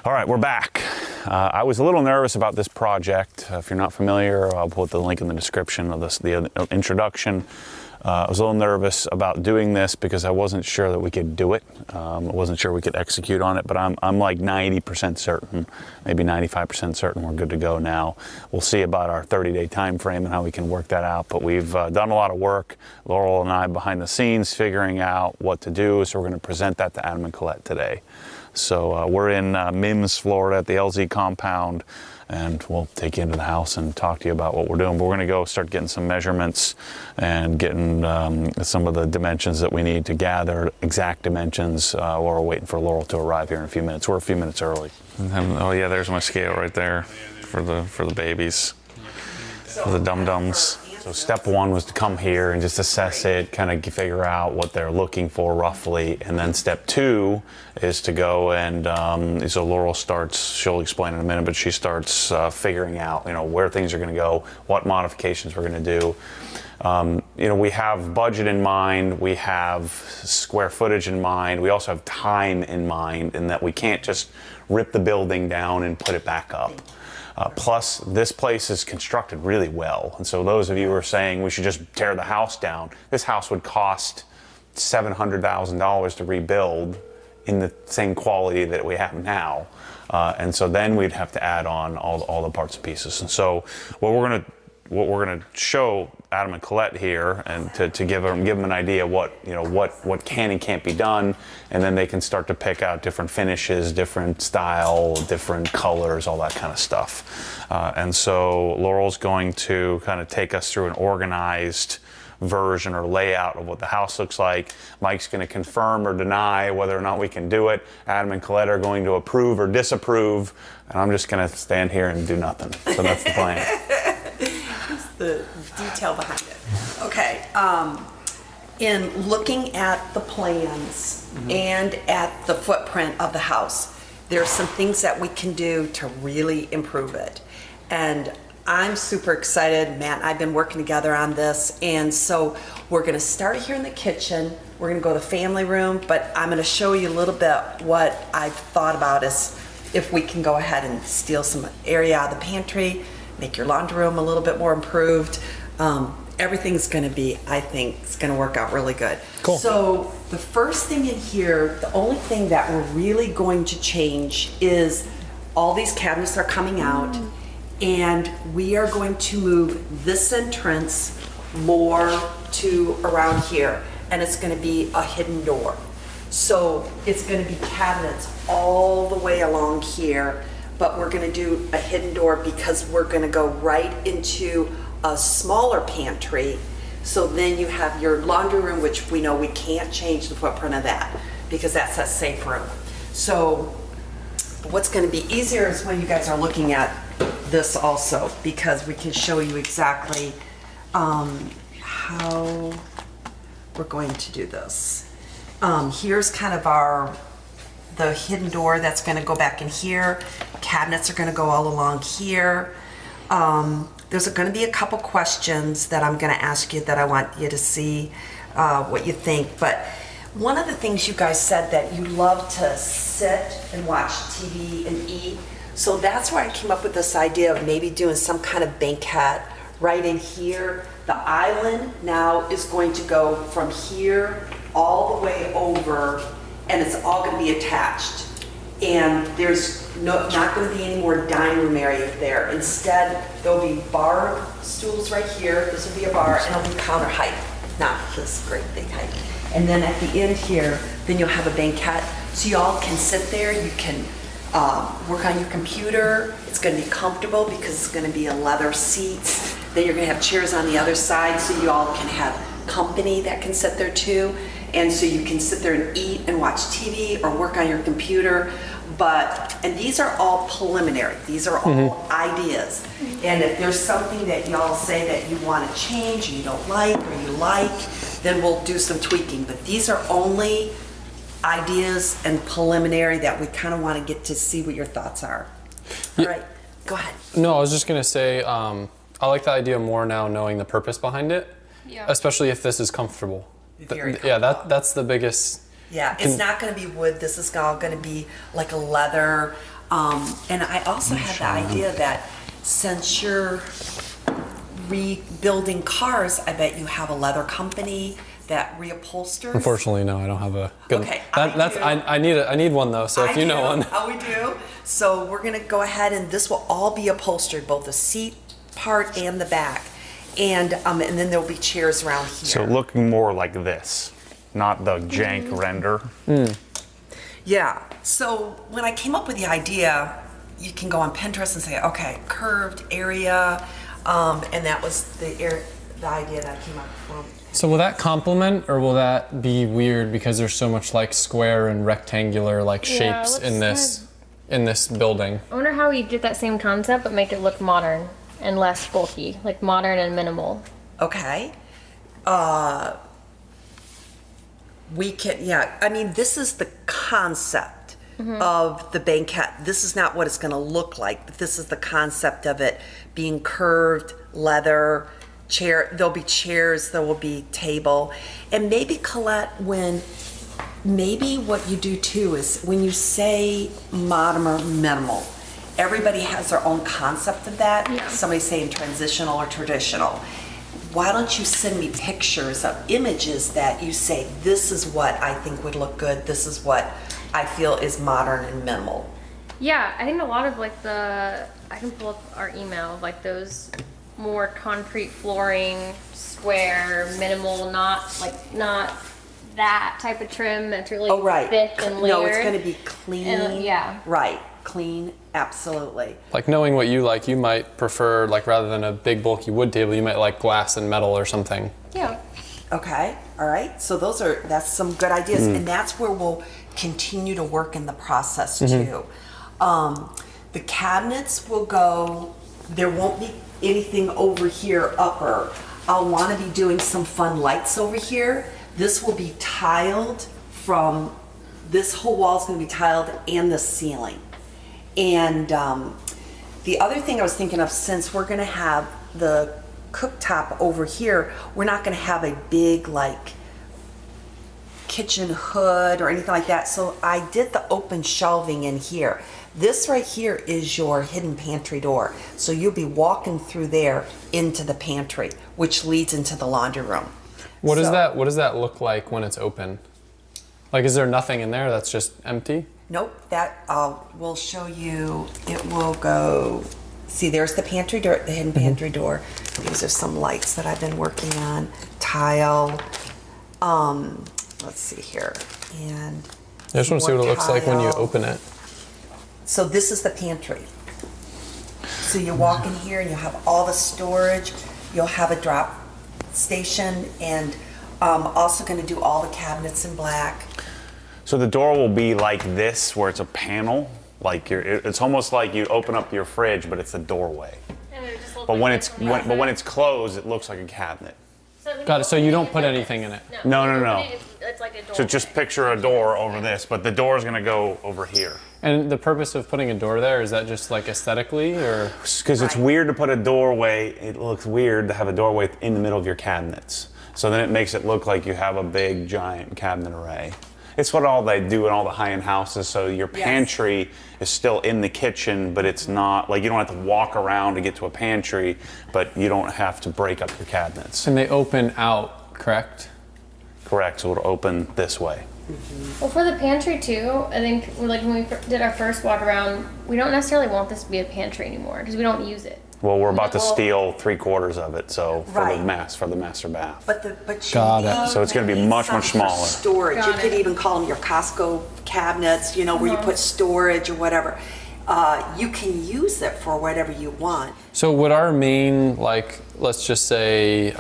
All right, we're back. I was a little nervous about this project. If you're not familiar, I'll put the link in the description of the introduction. I was a little nervous about doing this because I wasn't sure that we could do it. I wasn't sure we could execute on it, but I'm like 90% certain, maybe 95% certain we're good to go now. We'll see about our 30-day time frame and how we can work that out, but we've done a lot of work, Laurel and I behind the scenes, figuring out what to do, so we're going to present that to Adam and Colette today. So we're in Mims, Florida at the LZ compound, and we'll take you into the house and talk to you about what we're doing. But we're going to go start getting some measurements and getting some of the dimensions that we need to gather, exact dimensions, while we're waiting for Laurel to arrive here in a few minutes. We're a few minutes early. Oh yeah, there's my scale right there for the babies, for the dum-dums. So step one was to come here and just assess it, kind of figure out what they're looking for roughly. And then step two is to go and, so Laurel starts, she'll explain in a minute, but she starts figuring out, where things are going to go, what modifications we're going to do. We have budget in mind, we have square footage in mind, we also have time in mind, in that we can't just rip the building down and put it back up. Plus, this place is constructed really well. And so those of you who are saying we should just tear the house down, this house would cost $700,000 to rebuild in the same quality that we have now. And so then we'd have to add on all the parts and pieces. And so what we're gonna show Adam and Colette here, and to give them an idea what can and can't be done, and then they can start to pick out different finishes, different style, different colors, all that kind of stuff. And so Laurel's going to kind of take us through an organized version or layout of what the house looks like. Mike's going to confirm or deny whether or not we can do it. Adam and Colette are going to approve or disapprove, and I'm just going to stand here and do nothing. So that's the plan. The detail behind it. Okay, in looking at the plans and at the footprint of the house, there's some things that we can do to really improve it. And I'm super excited. Matt and I have been working together on this, and so we're going to start here in the kitchen. We're going to go to the family room, but I'm going to show you a little bit what I've thought about is if we can go ahead and steal some area out of the pantry, make your laundry room a little bit more improved. Everything's going to be, I think, it's going to work out really good. Cool. So the first thing in here, the only thing that we're really going to change is all these cabinets are coming out, and we are going to move this entrance more to around here, and it's going to be a hidden door. So it's going to be cabinets all the way along here, but we're going to do a hidden door because we're going to go right into a smaller pantry. So then you have your laundry room, which we know we can't change the footprint of that because that's a safe room. So what's going to be easier is when you guys are looking at this also, because we can show you exactly how we're going to do this. Here's kind of the hidden door that's going to go back in here. Cabinets are going to go all along here. There's going to be a couple questions that I'm going to ask you that I want you to see what you think. But one of the things you guys said that you love to sit and watch TV and eat. So that's why I came up with this idea of maybe doing some kind of banquette right in here. The island now is going to go from here all the way over, and it's all going to be attached. And there's not going to be any more dining room area there. Instead, there'll be bar stools right here. This will be a bar, and it'll be counter height, not this great big height. And then at the end here, then you'll have a banquette, so y'all can sit there. You can work on your computer. It's going to be comfortable because it's going to be a leather seats. Then you're going to have chairs on the other side, so you all can have company that can sit there too. And so you can sit there and eat and watch TV or work on your computer. And these are all preliminary. These are all ideas. And if there's something that y'all say that you want to change or you don't like or you like, then we'll do some tweaking. But these are only ideas and preliminary that we kind of want to get to see what your thoughts are. All right, go ahead. No, I was just going to say, I like the idea more now knowing the purpose behind it, especially if this is comfortable. Very comfortable. Yeah, that's the biggest. Yeah, it's not going to be wood. This is all going to be like a leather And I also had the idea that since you're rebuilding cars, I bet you have a leather company that reupholsters. Unfortunately, no, I don't have a good. Okay, I need one though. So if you know one. Oh, we do. So we're gonna go ahead and this will all be upholstered, both the seat part and the back, and then there'll be chairs around here. So looking more like this, not the jank render. Yeah. So when I came up with the idea, you can go on Pinterest and say, okay, curved area, and that was the idea that I came up from. So will that complement, or will that be weird because there's so much like square and rectangular like shapes in this building? I wonder how we did that same concept but make it look modern and less bulky, like modern and minimal. Okay. We can, yeah, I mean, this is the concept of the banquette. This is not what it's going to look like, but this is the concept of it being curved, leather, chair. There'll be chairs, there will be table. And maybe, Colette, maybe what you do too is when you say modern or minimal, everybody has their own concept of that. Yeah. Somebody's saying transitional or traditional. Why don't you send me pictures of images that you say, this is what I think would look good, this is what I feel is modern and minimal. Yeah, I think a lot of like I can pull up our email, like those more concrete flooring, square, minimal, not that type of trim that's really thick and layered. No, it's going to be clean. And, yeah. Right, clean, absolutely. Like knowing what you like, you might prefer like rather than a big bulky wood table, you might like glass and metal or something. Yeah. Okay, all right. So that's some good ideas, and that's where we'll continue to work in the process too. The cabinets will go. There won't be anything over here upper. I'll want to be doing some fun lights over here. This will be tiled from. This whole wall is going to be tiled and the ceiling. And the other thing I was thinking of, since we're going to have the cooktop over here, we're not going to have a big like kitchen hood or anything like that. So I did the open shelving in here. This right here is your hidden pantry door. So you'll be walking through there into the pantry, which leads into the laundry room. What does that look like when it's open? Like, is there nothing in there that's just empty? Nope, that will show you. It will go. See, there's the pantry door, the hidden pantry door. These are some lights that I've been working on. Tile. Let's see here. And I just want to see what it looks like when you tile. open it. So this is the pantry. So you walk in here and you have all the storage. You'll have a drop station, and also going to do all the cabinets in black. So the door will be like this, where it's a panel. Like it's almost like you open up your fridge, but it's a doorway. But when it's closed, it looks like a cabinet. Got it. So you don't put anything in it. No. It's like a door. So just picture a door over this, but the door is going to go over here. And the purpose of putting a door there, is that just like aesthetically, or? Because it's weird to put a doorway. It looks weird to have a doorway in the middle of your cabinets. So then it makes it look like you have a big, giant cabinet array. It's what all they do in all the high-end houses. So your pantry is still in the kitchen, but it's not like you don't have to walk around to get to a pantry, but you don't have to break up your cabinets. And they open out, correct? Correct. So it'll open this way. Well, for the pantry too, I think like when we did our first walk around, we don't necessarily want this to be a pantry anymore because we don't use it. Well, we're about to steal 3/4 of it, so for Right. the master bath. But you Got it. need So it's gonna be much, some much for smaller. Storage. Got You could it. even call them your Costco cabinets, where you put storage or whatever. You can use it for whatever you want. So would our main, like, let's just say,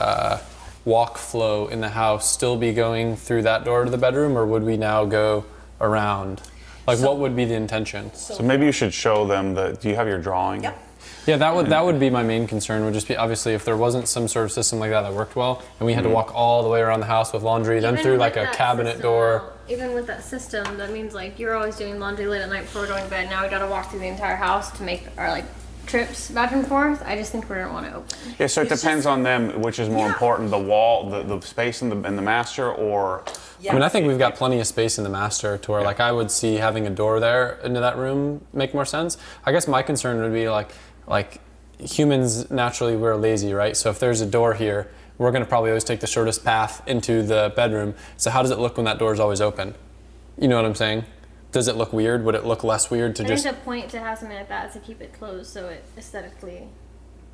walk flow in the house still be going through that door to the bedroom, or would we now go around? Like, what would be the intention? So maybe you should show them do you have your drawing? Yep. Yeah, that would be my main concern. Would just be obviously if there wasn't some sort of system like that worked well, and we had to walk all the way around the house with laundry, then Even through with like a that cabinet system, door. Even with that system, that means like you're always doing laundry late at night before going to bed. Now we got to walk through the entire house to make our like trips back and forth. I just think we're gonna want to open. Yeah, so it depends on them, which is more important, the wall, the space in the master, or I mean, I think we've got plenty of space in the master to where, like, I would see having a door there into that room make more sense. I guess my concern would be like humans naturally we're lazy, right? So if there's a door here, we're gonna probably always take the shortest path into the bedroom. So how does it look when that door is always open? You know what I'm saying? Does it look weird? Would it look less weird to I just? think the point to have something like that is to keep it closed so it aesthetically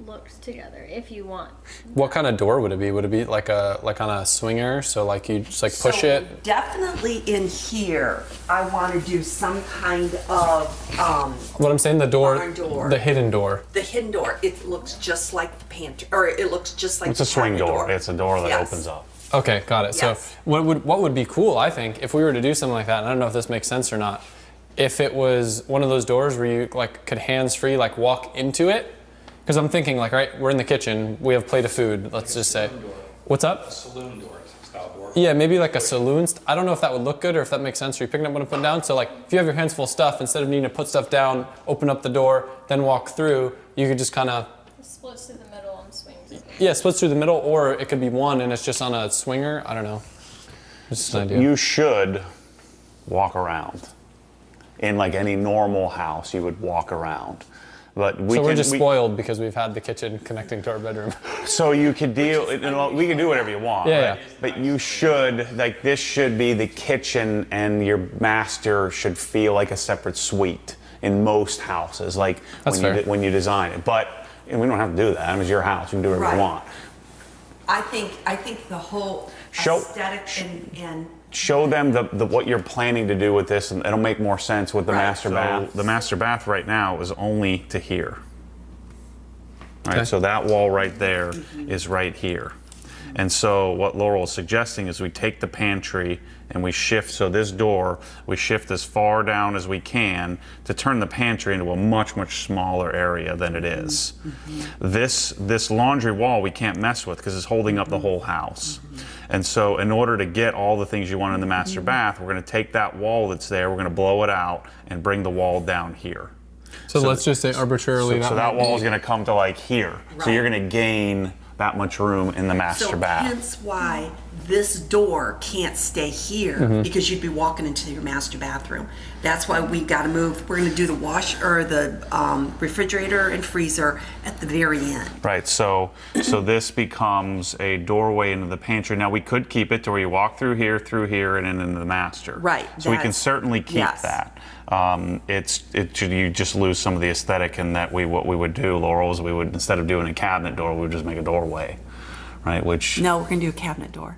looks together. If you want. What kind of door would it be? Would it be like on a swinger? So like you just like push So it? definitely in here, I want to do some kind of What I'm saying, the door, barn door. the hidden door. the hidden door. It looks just like the pantry, or it looks just like it's the a swing cabinet door. It's a door that Yes. opens up. Okay, got it. Yes. So what would be cool, I think, if we were to do something like that, and I don't know if this makes sense or not, if it was one of those doors where you like could hands-free like walk into it, because I'm thinking like, all right, we're in the kitchen, we have a plate of food, let's just say. What's up? A saloon door style door. Yeah, maybe like a saloon. I don't know if that would look good or if that makes sense. Are you picking up what I'm putting down? So like, if you have your hands full of stuff, instead of needing to put stuff down, open up the door, then walk through, you could just kind of, It splits through the middle and swings. yeah, splits through the middle, or it could be one and it's just on a swinger. I don't know. Just an idea. You should walk around. In like any normal house, you would walk around. But we So we're can, just spoiled because we've had the kitchen connecting to our bedroom. So you could deal, you know, we can do whatever you want. Yeah, right? yeah. But you should, like, this should be the kitchen, and your master should feel like a separate suite in most houses, like That's when fair. when you design it. But and we don't have to do that. It's your house. You can do whatever you Right. want. I think the whole Show- aesthetic and Show them the what you're planning to do with this, and it'll make more sense with the Right. master bath. The master bath right now is only to here. Right, Okay. so that wall right there is right here. And so what Laurel is suggesting is we take the pantry and we shift, so this door, we shift as far down as we can to turn the pantry into a much, much smaller area than it is. This laundry wall we can't mess with because it's holding up the whole house. And so in order to get all the things you want in the master bath, we're gonna take that wall that's there, we're gonna blow it out and bring the wall down here. So let's just say arbitrarily So that might wall be- is gonna come to like here. So Right. you're gonna gain that much room in the master so bath. hence why this door can't stay here because you'd be walking into your master bathroom. That's why we got to move. We're going to do the the refrigerator and freezer at the very end. Right, so this becomes a doorway into the pantry. Now we could keep it to where you walk through here, and then into the master. Right, So we can that's- certainly keep yes. that. You just lose some of the aesthetic in that what we would do, Laurel, is we would, instead of doing a cabinet door, we would just make a doorway, right? Which No, we're going to do a cabinet door.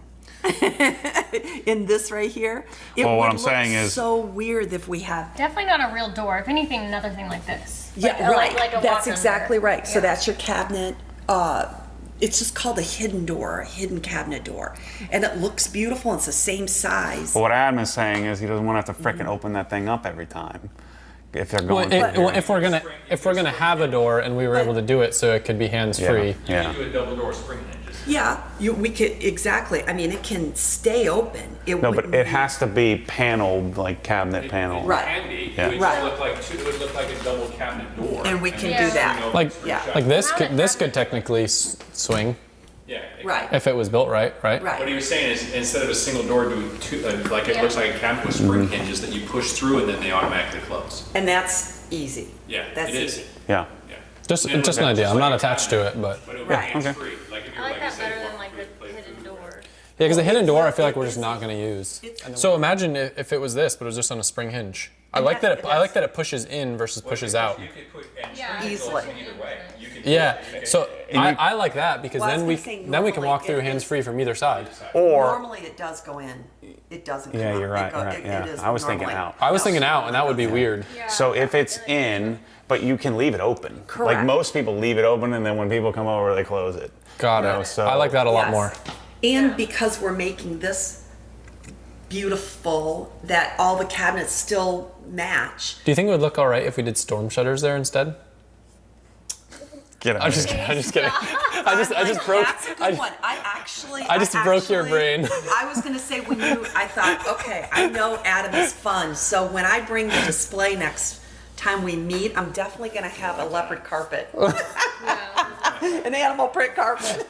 In this right here, it Well, what would I'm look saying is- so weird if we have. Definitely not a real door. If anything, another thing like this. Yeah, Like- right. Like a That's walk-in exactly door. right. So Yeah. that's your cabinet. It's just called a hidden door, a hidden cabinet door, and it looks beautiful. It's the same size. what Adam is saying is he doesn't want to have to frickin' open that thing up every time if they're Well, going. through if we're gonna have a door and we were able to do it so it could be hands free. Yeah. You do a double door spring hinges. Yeah, we could exactly. I mean, it can stay open. It No, but wouldn't it be- has to be paneled, like cabinet panel. Right. Can be. Yeah. It would Right. just look like it would look like a double cabinet door. And we can Yeah. do that. Like Yeah. like this Cabinet- this could technically swing Yeah. Right. if it was built right. Right. What he was saying is instead of a single door doing two, like it Yeah. looks like a cabinet with spring hinges that you push through and then they automatically close. And that's easy. Yeah, That's it is. easy. Yeah. Yeah. Just And it just an would idea. just I'm like not a attached to cabinet, it, but But it would Right. be hands free. Like if I you're like like that say, better than walking like through the place hidden door. yeah, because the hidden door I feel like It we're just is- not gonna use. it's- So imagine if it was this, but it was just on a spring hinge. I like that. I like that it pushes in versus pushes out. You could put and Yeah. spring Easily. goes either way. You could Yeah. make it- So I like that because Well, I was then we gonna say then we can walk normally through it hands is- free from either side. Or Normally it does go in. It doesn't. yeah, come out. you're right. It go- You're right. it Yeah, is I was thinking normally- out. I was thinking out, and that would be weird. Yeah. So if it's in, but you can leave it open. Like Correct. most people leave it open, and then when people come over, they close it. Got You know, it. so- I like that a lot Yes. more. And because we're making this beautiful, that all the cabinets still match. Do you think it would look all right if we did storm shutters there instead? Get out. I'm just kidding. I'm just kidding. I just broke. That's a good I, one. I just broke your brain. I was gonna say I thought, okay, I know Adam is fun, so when I bring the display next time we meet, I'm definitely gonna have a leopard carpet. An animal print carpet.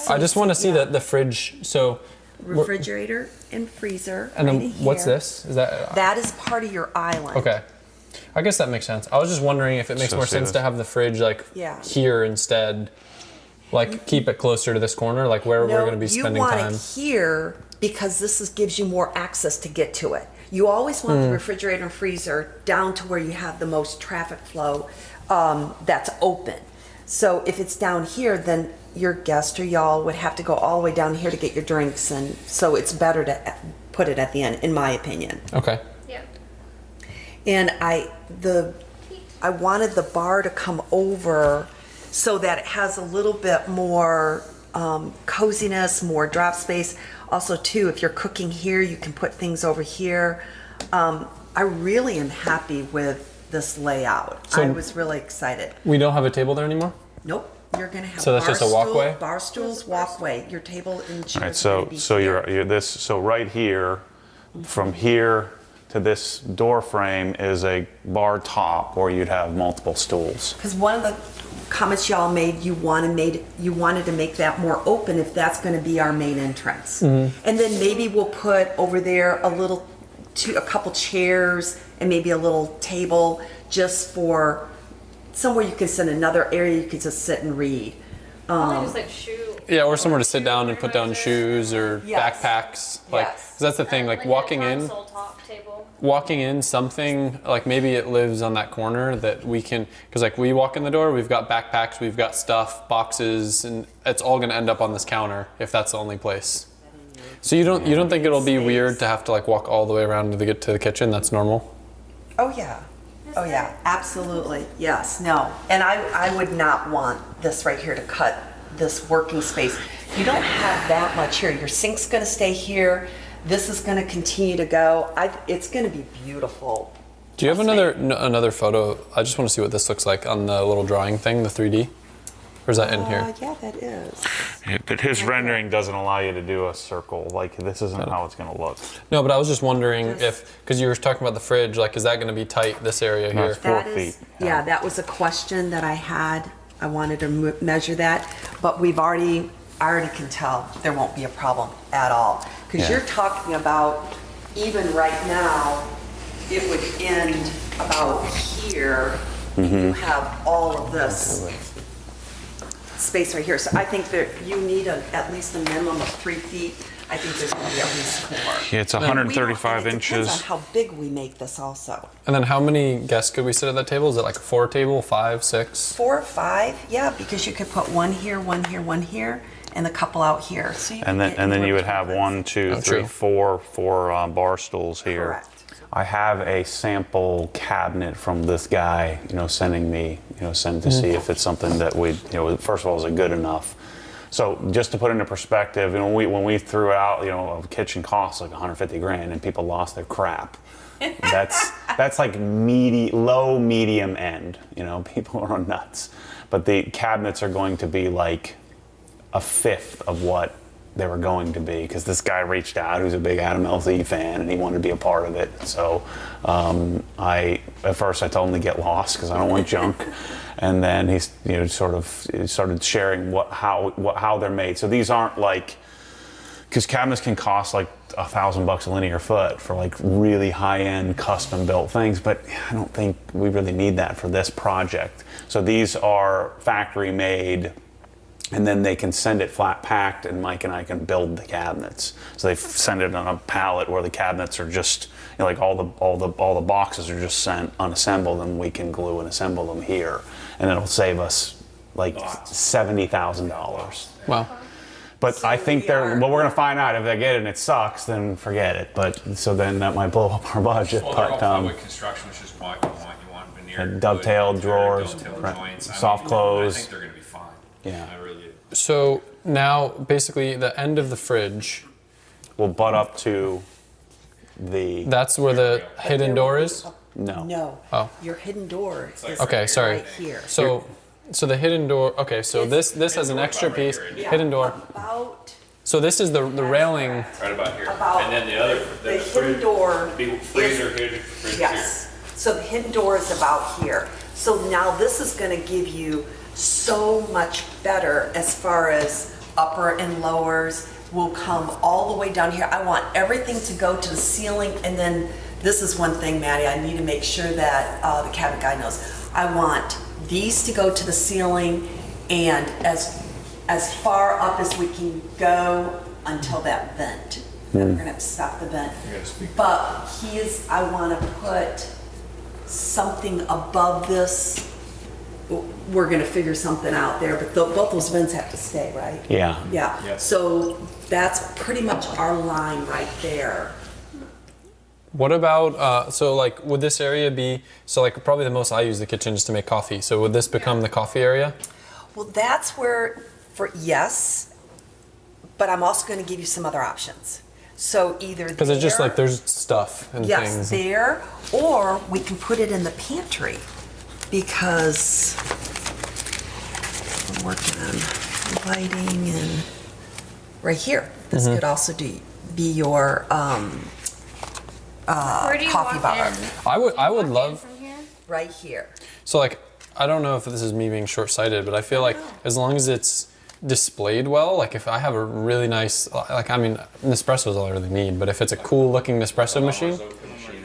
I just want to see the fridge. So, Refrigerator and freezer. and then right what's here. this? Is that That is part of your island. okay? I guess that makes sense. I was just wondering if it makes So more see sense this? to have the fridge like Yeah. here instead, like keep it closer to this corner, like where we're going to be spending you want time. it here because gives you more access to get to it. You always want the refrigerator and freezer down to where you have the most traffic flow that's open. So if it's down here, then your guest or y'all would have to go all the way down here to get your drinks, and so it's better to put it at the end, in my opinion. Okay. Yeah. And I wanted the bar to come over so that it has a little bit more coziness, more drop space. Also, too, if you're cooking here, you can put things over here. I really am happy with this layout. So- I was really excited. We don't have a table there anymore. Nope, you're gonna have So that's just a walkway? bar stools, walkway. Your table and chairs. All right, are so gonna be so here. you're this so right here, from here to this door frame is a bar top, or you'd have multiple stools. Because one of the comments y'all made, you wanted to make that more open if that's going to be our main entrance. And then maybe we'll put over there a couple chairs and maybe a little table just for somewhere you can sit, another area you can just sit and read. Probably just like shoe. Yeah, or somewhere to sit down and put down organizer. shoes or Yes. backpacks. Like, Yes. 'cause that's the thing. Like a walking in, console top table. something like maybe it lives on that corner that we can. Because like we walk in the door, we've got backpacks, we've got stuff, boxes, and it's all going to end up on this counter if that's the only place. So you don't think it'll be weird to have to like walk all the way around to get to the kitchen? That's normal. Oh, yeah. Oh, yeah, absolutely. Yes, no. And I would not want this right here to cut this working space. You don't have that much here. Your sink's going to stay here. This is going to continue to go. It's going to be beautiful. Do you have Trust me. another photo? I just want to see what this looks like on the little drawing thing, the 3D. Or is that in here? Yeah, that is. But his rendering doesn't allow you to do a circle. Like, this isn't how it's going to look. No, but I was just wondering because you were talking about the fridge, like, is that going to be tight, this area No, here? it's 4 That is, feet. yeah, that was a question that I had. I wanted to measure that, but I already can tell there won't be a problem at all. Because Yeah. you're talking about, even right now, it would end about here. You have all of this space right here. So I think that you need at least a minimum of 3 feet. I think there's going to be at least 4. Yeah, it's We don't- 135 and it depends inches. on how big we make this also. And then how many guests could we sit at that table? Is it like a 4 table, 5, 6? 4 or 5, yeah, because you could put one here, one here, one here, and a couple out here. So you And could get then you anywhere would have between 1, 2, Oh, 3, true. 4 bar stools here. Correct. I have a sample cabinet from this guy, sending me, to see if it's something that we, first of all, is it good enough? So just to put into perspective, when we threw out, a kitchen costs like 150 grand and people lost their crap. That's like low, medium end. People are nuts. But the cabinets are going to be like a fifth of what they were going to be, because this guy reached out who's a big Adam LZ fan and he wanted to be a part of it. So at first I told him to get lost because I don't want junk. And then he started sharing how they're made. So these aren't like, because cabinets can cost like $1,000 a linear foot for like really high-end custom built things, but I don't think we really need that for this project. So these are factory made, and then they can send it flat packed, and Mike and I can build the cabinets. So they send it on a pallet where the cabinets are just like all the boxes are just sent unassembled, and we can glue and assemble them here, and it'll save us like $70,000. Wow. But I think we're going to find out if they get it and it sucks, then forget it. But so then that might blow up our budget. Well, they're all But public construction, which is what you want veneer. And dovetailed wood, drawers, dovetailed right, joints. soft close. I think they're going to be fine. Yeah. I really do. So now, basically, the end of the fridge, we'll butt up to the that's where the hidden door is? no. No. Oh. Your hidden door is Okay, sorry. right here. So the hidden door, okay, so this has an extra piece, Yeah, hidden door. About So this is the railing. Right about here. About and then the the hidden fridge, door big freezer is- here, fridge yes. So the hidden door is about here. So now this is gonna give you so much better as far as upper and lowers will come all the way down here. I want everything to go to the ceiling, and then this is one thing, Maddie, I need to make sure that the cabinet guy knows. I want these to go to the ceiling and as far up as we can go until that vent. Then we're gonna have to stop the vent. But I wanna put something above this. We're gonna figure something out there, but both those vents have to stay, right? Yeah. Yeah, so that's pretty much our line right there. What about, so like, would this area be, so like probably the most I use the kitchen is to make coffee. So would this become the coffee area? Well, that's where, yes, but I'm also gonna give you some other options. So either Because it's just there- like there's stuff and Yes, things. there, or we can put it in the pantry, because I'm working on lighting and right here. This Mm-hmm. could also be your Where do you coffee walk bar. in? I would Walk in love, from here? Right here. so like, I don't know if this is me being short-sighted, but I feel like as long as it's displayed well, like if I have a really nice, like I mean, Nespresso is all I really need, but if it's a cool looking Nespresso machine,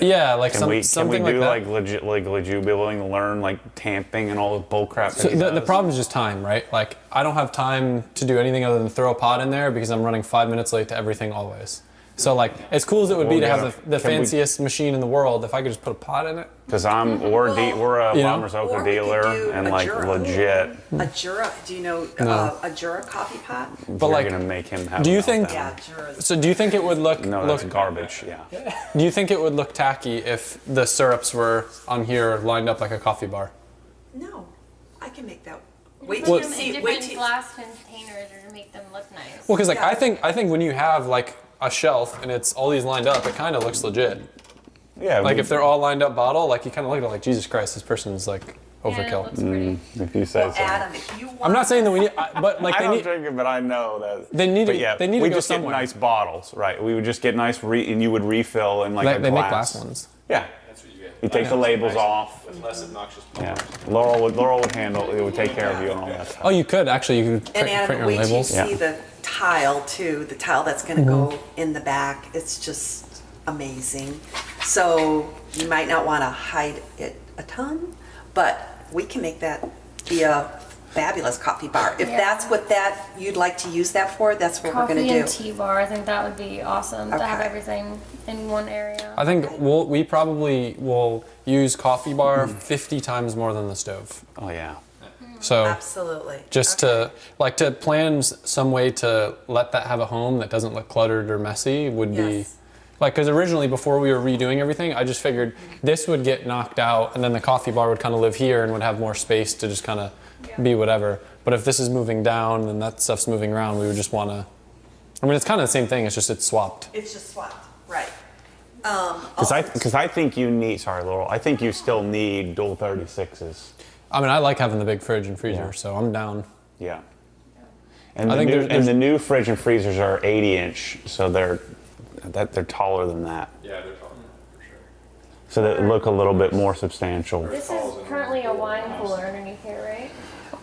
yeah, like Can we something do like that. would you be willing to learn like tamping and all the bull crap? So the problem is just time, right? Like I don't have time to do anything other than throw a pot in there because I'm running 5 minutes late to everything always. So like, as cool as it would be to have the Can we- fanciest machine in the world, if I could just put a pot in it. Because we're a You know? Farmers Or Oka we could dealer do and a like Jura. legit. A Jura, do you know No. a Jura coffee pot? But like, gonna make him have. do you a think- meltdown. Yeah, Jura's. So do you think it would look No, look that's garbage. Yeah. Do you think it would look tacky if the syrups were on here lined up like a coffee bar? No, I can make that. Wait Put till you them in see. different Wait till. glass containers or to make them look nice. Well, because like Yeah. I think when you have like a shelf and it's all these lined up, it kind of looks legit. Yeah. Like if they're all lined up bottle, like you kind of look at it like Jesus Christ, this person's like Yeah, it overkill. looks pretty. if you say Well, so. Adam, if you want. I'm not saying that we need, but like I they don't need. drink it, but I know that They need to- but yeah, they need to we go just somewhere. get nice bottles, right? We would just get nice, and you would refill in like They, a they glass. make glass ones. Yeah. That's what you get. You take the labels off. With less obnoxious Yeah. polymers. Laurel would handle. It would take care of you and all that stuff. Oh, you could actually. You could And print Adam, your own wait till you labels. see Yeah. the tile too. The tile that's going to go in the back. It's just amazing. So you might not want to hide it a ton, but we can make that be a fabulous coffee bar. If Yeah. that's what you'd like to use that for, that's what we're Coffee going to and do. tea bar. I think that would be awesome to have Okay. everything in one area. I think we probably will use coffee bar 50 times more than the stove. Oh yeah. So Absolutely. just Okay. to plan some way to let that have a home that doesn't look cluttered or messy would be Yes. like, because originally before we were redoing everything, I just figured this would get knocked out and then the coffee bar would kind of live here and would have more space to just kind of be whatever. But if this is moving down and that stuff's moving around, we would just want to, I mean, it's kind of the same thing, it's just it's swapped. It's just swapped, right? Because I think you need. Sorry, Laurel. I think you still need dual 36s. I mean, I like having the big fridge and freezer, Yeah. so I'm down. Yeah. And I the think new, there's- and the new fridge and freezers are 80-inch, so they're taller than that. Yeah, they're taller, for sure. So they look a little bit more substantial. This is currently a wine cooler underneath here, right?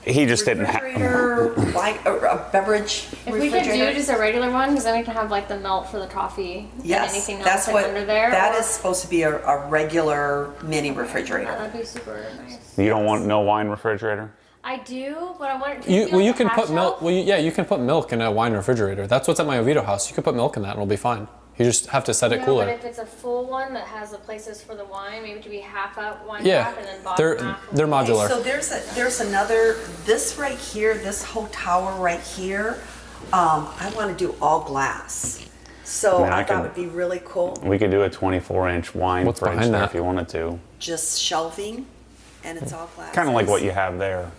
He just didn't have. Refrigerator, like a beverage If we could refrigerator. do just a regular one, because then we can have like the melt for the coffee Yes, and anything else that's like what, under there. that or- is supposed to be a regular mini refrigerator. That'd be super nice. You don't want no wine refrigerator? I do, but I want it to You, feel well, you like a can half put milk. shelf. Well, yeah, you can put milk in a wine refrigerator. That's what's at my Oviedo house. You can put milk in that, and it'll be fine. You just have to set it No, cooler. but if it's a full one that has the places for the wine, maybe to be half up wine Yeah, half and then bottom they're half. they're modular. So there's another, this right here, this whole tower right here, I want to do all glass. So I mean, I I thought can- it would be really cool, We could do a 24-inch wine What's fridge behind there that? if you wanted to. just shelving, and it's all glass. Kind of like what you have there.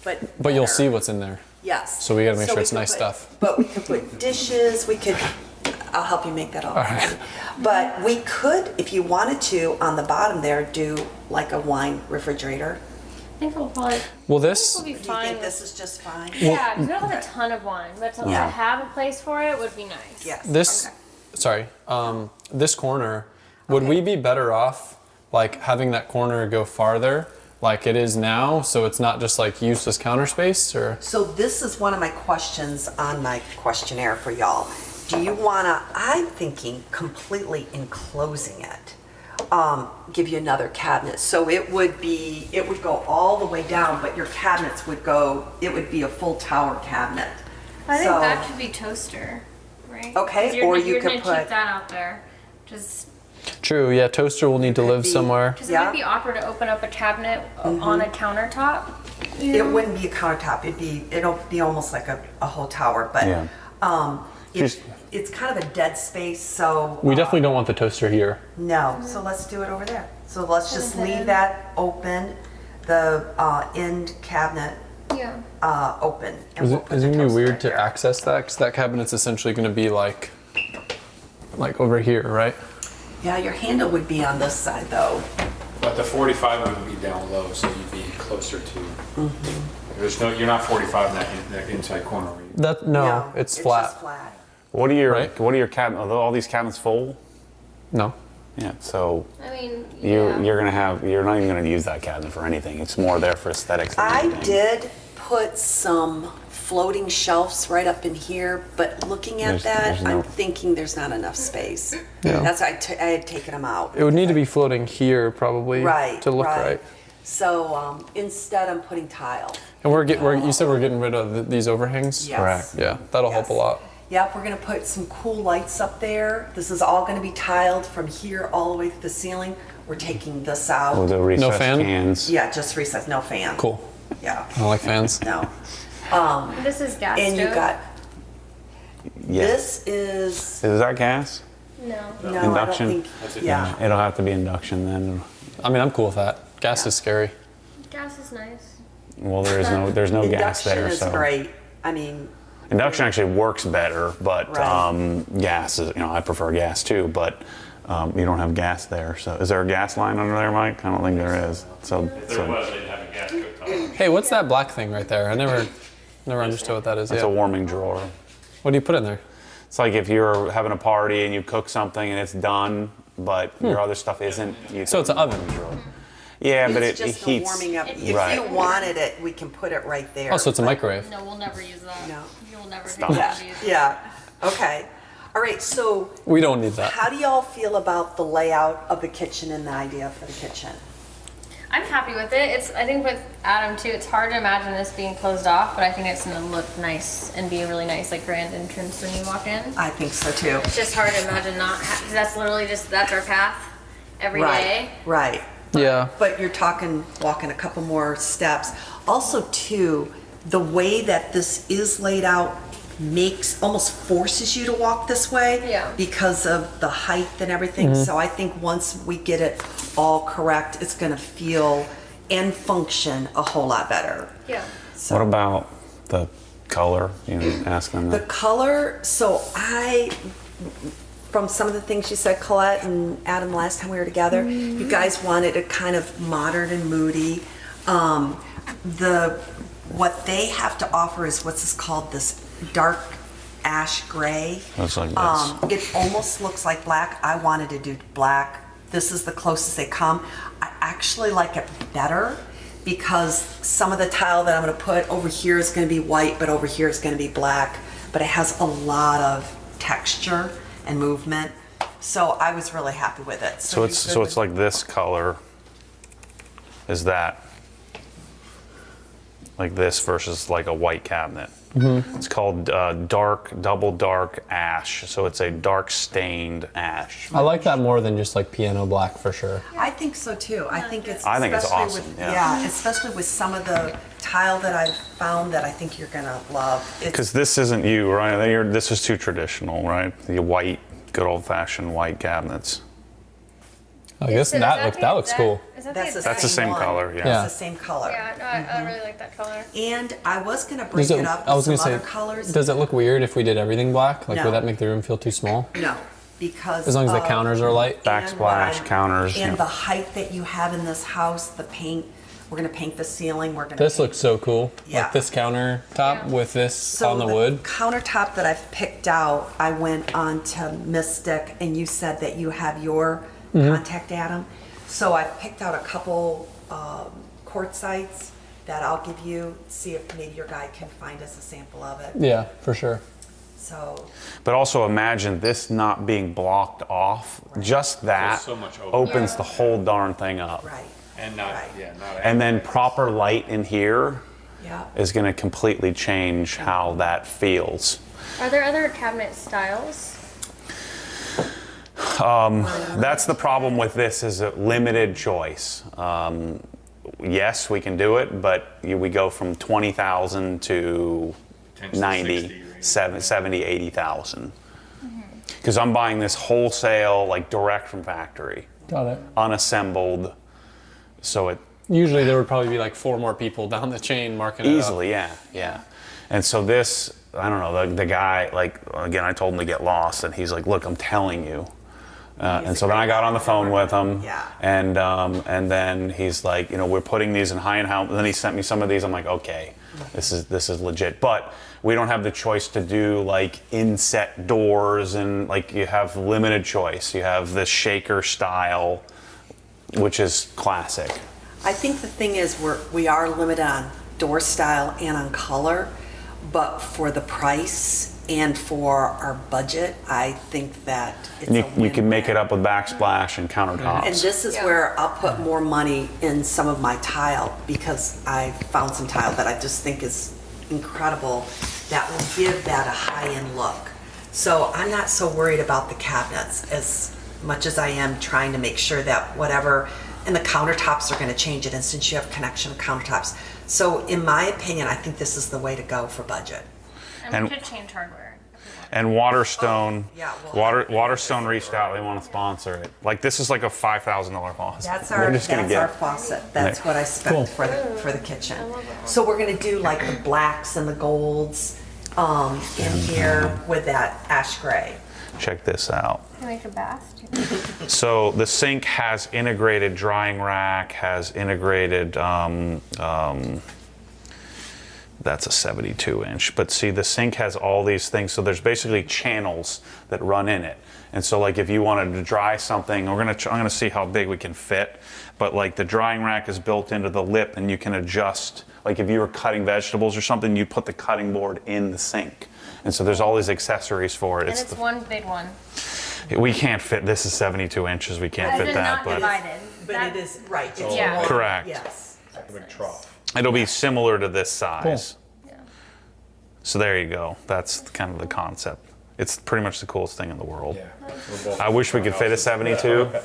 But But you'll better. see what's in there. Yes. So we gotta make sure we it's could nice put- stuff. But we could put dishes, I'll help you make that all. right. But we could, if you wanted to, on the bottom there, do like a wine refrigerator. I think we'll probably Well, this we'll be Do you fine. think with- this is just fine? yeah, 'cause we don't have a ton of wine, but to Yeah. have a place for it would be nice. Yes. this Okay. sorry, this corner. Would we be better off like having that corner go farther like it is now, so it's not just like useless counter space? Or So this is one of my questions on my questionnaire for y'all. Do you wanna, I'm thinking completely enclosing it, give you another cabinet. So it would go all the way down, but your cabinets would go, it would be a full tower cabinet. I think So- that should be toaster, right? Okay, 'Cause you're, or you you're could gonna put- keep that out there. Just true, yeah, toaster will need to Could live be- somewhere. because it Yeah. might be awkward to open up a cabinet on a countertop. You It know? wouldn't be a countertop, it'll be almost like a whole tower, but, Yeah. it's, it's kind of a dead space, so. We definitely don't want the toaster here. No, so let's do it over there. So let's just Okay. leave that open, the end cabinet Yeah. open. and Is we'll it, put is the it gonna be toaster weird right to there. access that? Because that cabinet's essentially gonna be like over here, right? Yeah, your handle would be on this side though. But the 45 would be down low, so you'd be closer to, you're not 45 in that inside corner. Where you, That no, it's flat. just flat. What are your Right. What are your cabinets? Are all these cabinets full? No. Yeah. So I mean, you're gonna have you're not even gonna use that cabinet for anything. It's more there for aesthetics. than I anything. did put some floating shelves right up in here, but looking at There's no- I'm thinking there's not enough space. Yeah. That's why I had taken them out. It would need to be floating here probably Right, to look right. So instead I'm putting tile. And you said we're getting rid of these overhangs? Yes. Correct. Yeah, that'll help a Yes. lot. Yep, we're gonna put some cool lights up there. This is all gonna be tiled from here all the way to the ceiling. We're taking this out. With the recessed fan? cans. Yeah, just recess, no fan. Cool. Yeah, I like fans. no. this is gas And you stove. got, Yeah. this is, Is that gas? No. no, I don't Induction? think, That's it. yeah. It'll have to be induction then. I mean, I'm cool with that. Gas is scary. Gas is nice. Well, there's no gas Induction there. is So great. I mean, induction actually works better, but Right. gas is I prefer gas too, but you don't have gas there. So is there a gas line under there, Mike? I don't think there is. So if there was, they'd have a gas cooktop. Hey, what's that black thing right there? I never understood what that is. it's Yeah. a warming drawer. What do you put in there? It's like if you're having a party and you cook something and it's done, but your other stuff isn't. You So it's an oven. drawer. Yeah, but it's it just a heats. warming up. If Right. you wanted it, we can put it right there. Oh, so it's a but- microwave. No, we'll never use that. No. You will never Stop. do Yeah, that. yeah, okay. All right, so We don't need that. how do y'all feel about the layout of the kitchen and the idea for the kitchen? I'm happy with it. I think with Adam too, it's hard to imagine this being closed off, but I think it's gonna look nice and be a really nice like grand entrance when you walk in. I think so too. It's just hard to imagine not, because that's literally that's our path every day. Right, right. Yeah. But you're talking walking a couple more steps. Also too, the way that this is laid out almost forces you to walk this way. Yeah. Because of the height and everything. So I think once we get it all correct, it's gonna feel and function a whole lot better. Yeah. What about the color? Ask them The that. color, so from some of the things you said, Colette and Adam, last time we were together, you guys wanted it kind of modern and moody. What they have to offer is what's this called, this dark ash gray. Looks like this. It almost looks like black. I wanted to do black. This is the closest they come. I actually like it better because some of the tile that I'm gonna put over here is gonna be white, but over here is gonna be black. But it has a lot of texture and movement. So I was really happy with it. So it's like this color. Is that like this versus like a white cabinet? It's called double dark ash. So it's a dark stained ash. I like that more than just like piano black for sure. I think so too. I think it's I think it's especially awesome, with- yeah. especially with some of the tile that I've found that I think you're gonna love. Because this isn't you, right? This is too traditional, right? The white, good old fashioned white cabinets. I guess So is that looks cool. Is that That's the That's the same one. color, yeah. Yeah. It's the same color. Yeah, no, I really like that color. And I was gonna break Does it, it up I was with gonna some say, other colors. does it look weird if we did everything black? Like, No. would that make the room feel too small? No, because As long as the of- counters are light? Backsplash, and counters, and yeah. the height that you have in this house, the paint. We're gonna paint the ceiling. We're gonna. This paint- looks so cool. Yeah. Like this countertop Yeah. with this So on the wood. countertop that I've picked out, I went on to Mystic, and you said that you have your Mm-hmm. contact Adam. So I've picked out a couple quartz sites that I'll give you, see if maybe your guy can find us a sample of it. Yeah, for sure. So, But also imagine this not being blocked off. Just that so much open. opens the whole darn thing up. right, And not, Right. yeah, not. And then proper light in here yeah. is going to completely change how that feels. Are there other cabinet styles? That's the problem with this is a limited choice. Yes, we can do it, but we go from 20,000 to 10 to 90, 60 range. 70, 80,000. Because I'm buying this wholesale, like direct from factory, Got it. unassembled. So it Usually there would probably be like 4 more people down the chain marking it up. easily, yeah. And so this, I don't know, the guy, like, again, I told him to get lost, and he's like, look, I'm telling you. And so then I got on the phone with him, Yeah. and then he's like, we're putting these in high and how. And then he sent me some of these. I'm like, okay, this is legit. But we don't have the choice to do like inset doors, and like you have limited choice. You have this shaker style, which is classic. I think the thing is we are limited on door style and on color, but for the price and for our budget, I think that it's And a you can make win-win. it up with backsplash and countertops. And this is Yeah. where I'll put more money in some of my tile, because I found some tile that I just think is incredible that will give that a high-end look. So I'm not so worried about the cabinets as much as I am trying to make sure that whatever, and the countertops are gonna change it, and since you have connection countertops. So in my opinion, I think this is the way to go for budget. And, And- we could change hardware. if we want. And Waterstone, Oh, yeah, well- Waterstone reached out. They want to sponsor it. Like this is like a $5,000 faucet. That's We're our, just gonna that's get- our faucet. That's what I spec Cool. for the kitchen. So we're gonna do like the blacks and the golds in here with that ash gray. Check this out. Can I make a bath too? So the sink has integrated drying rack, has integrated. That's a 72 inch. But see, the sink has all these things. So there's basically channels that run in it. And so, like, if you wanted to dry something, I'm gonna see how big we can fit. But like, the drying rack is built into the lip, and you can adjust. Like, if you were cutting vegetables or something, you put the cutting board in the sink. And so there's all these accessories for it. And it's one big one. We can't fit. This is 72 inches. We can't As fit in that. not But divided. But That- it is, right, it's Yeah. one. Correct. Yes. Like a big trough. it'll be similar to this size. Yeah. So there you go. That's kind of the concept. It's pretty much the coolest thing in the world. Yeah. We're both I wish we could fit a houses. 72. Yeah.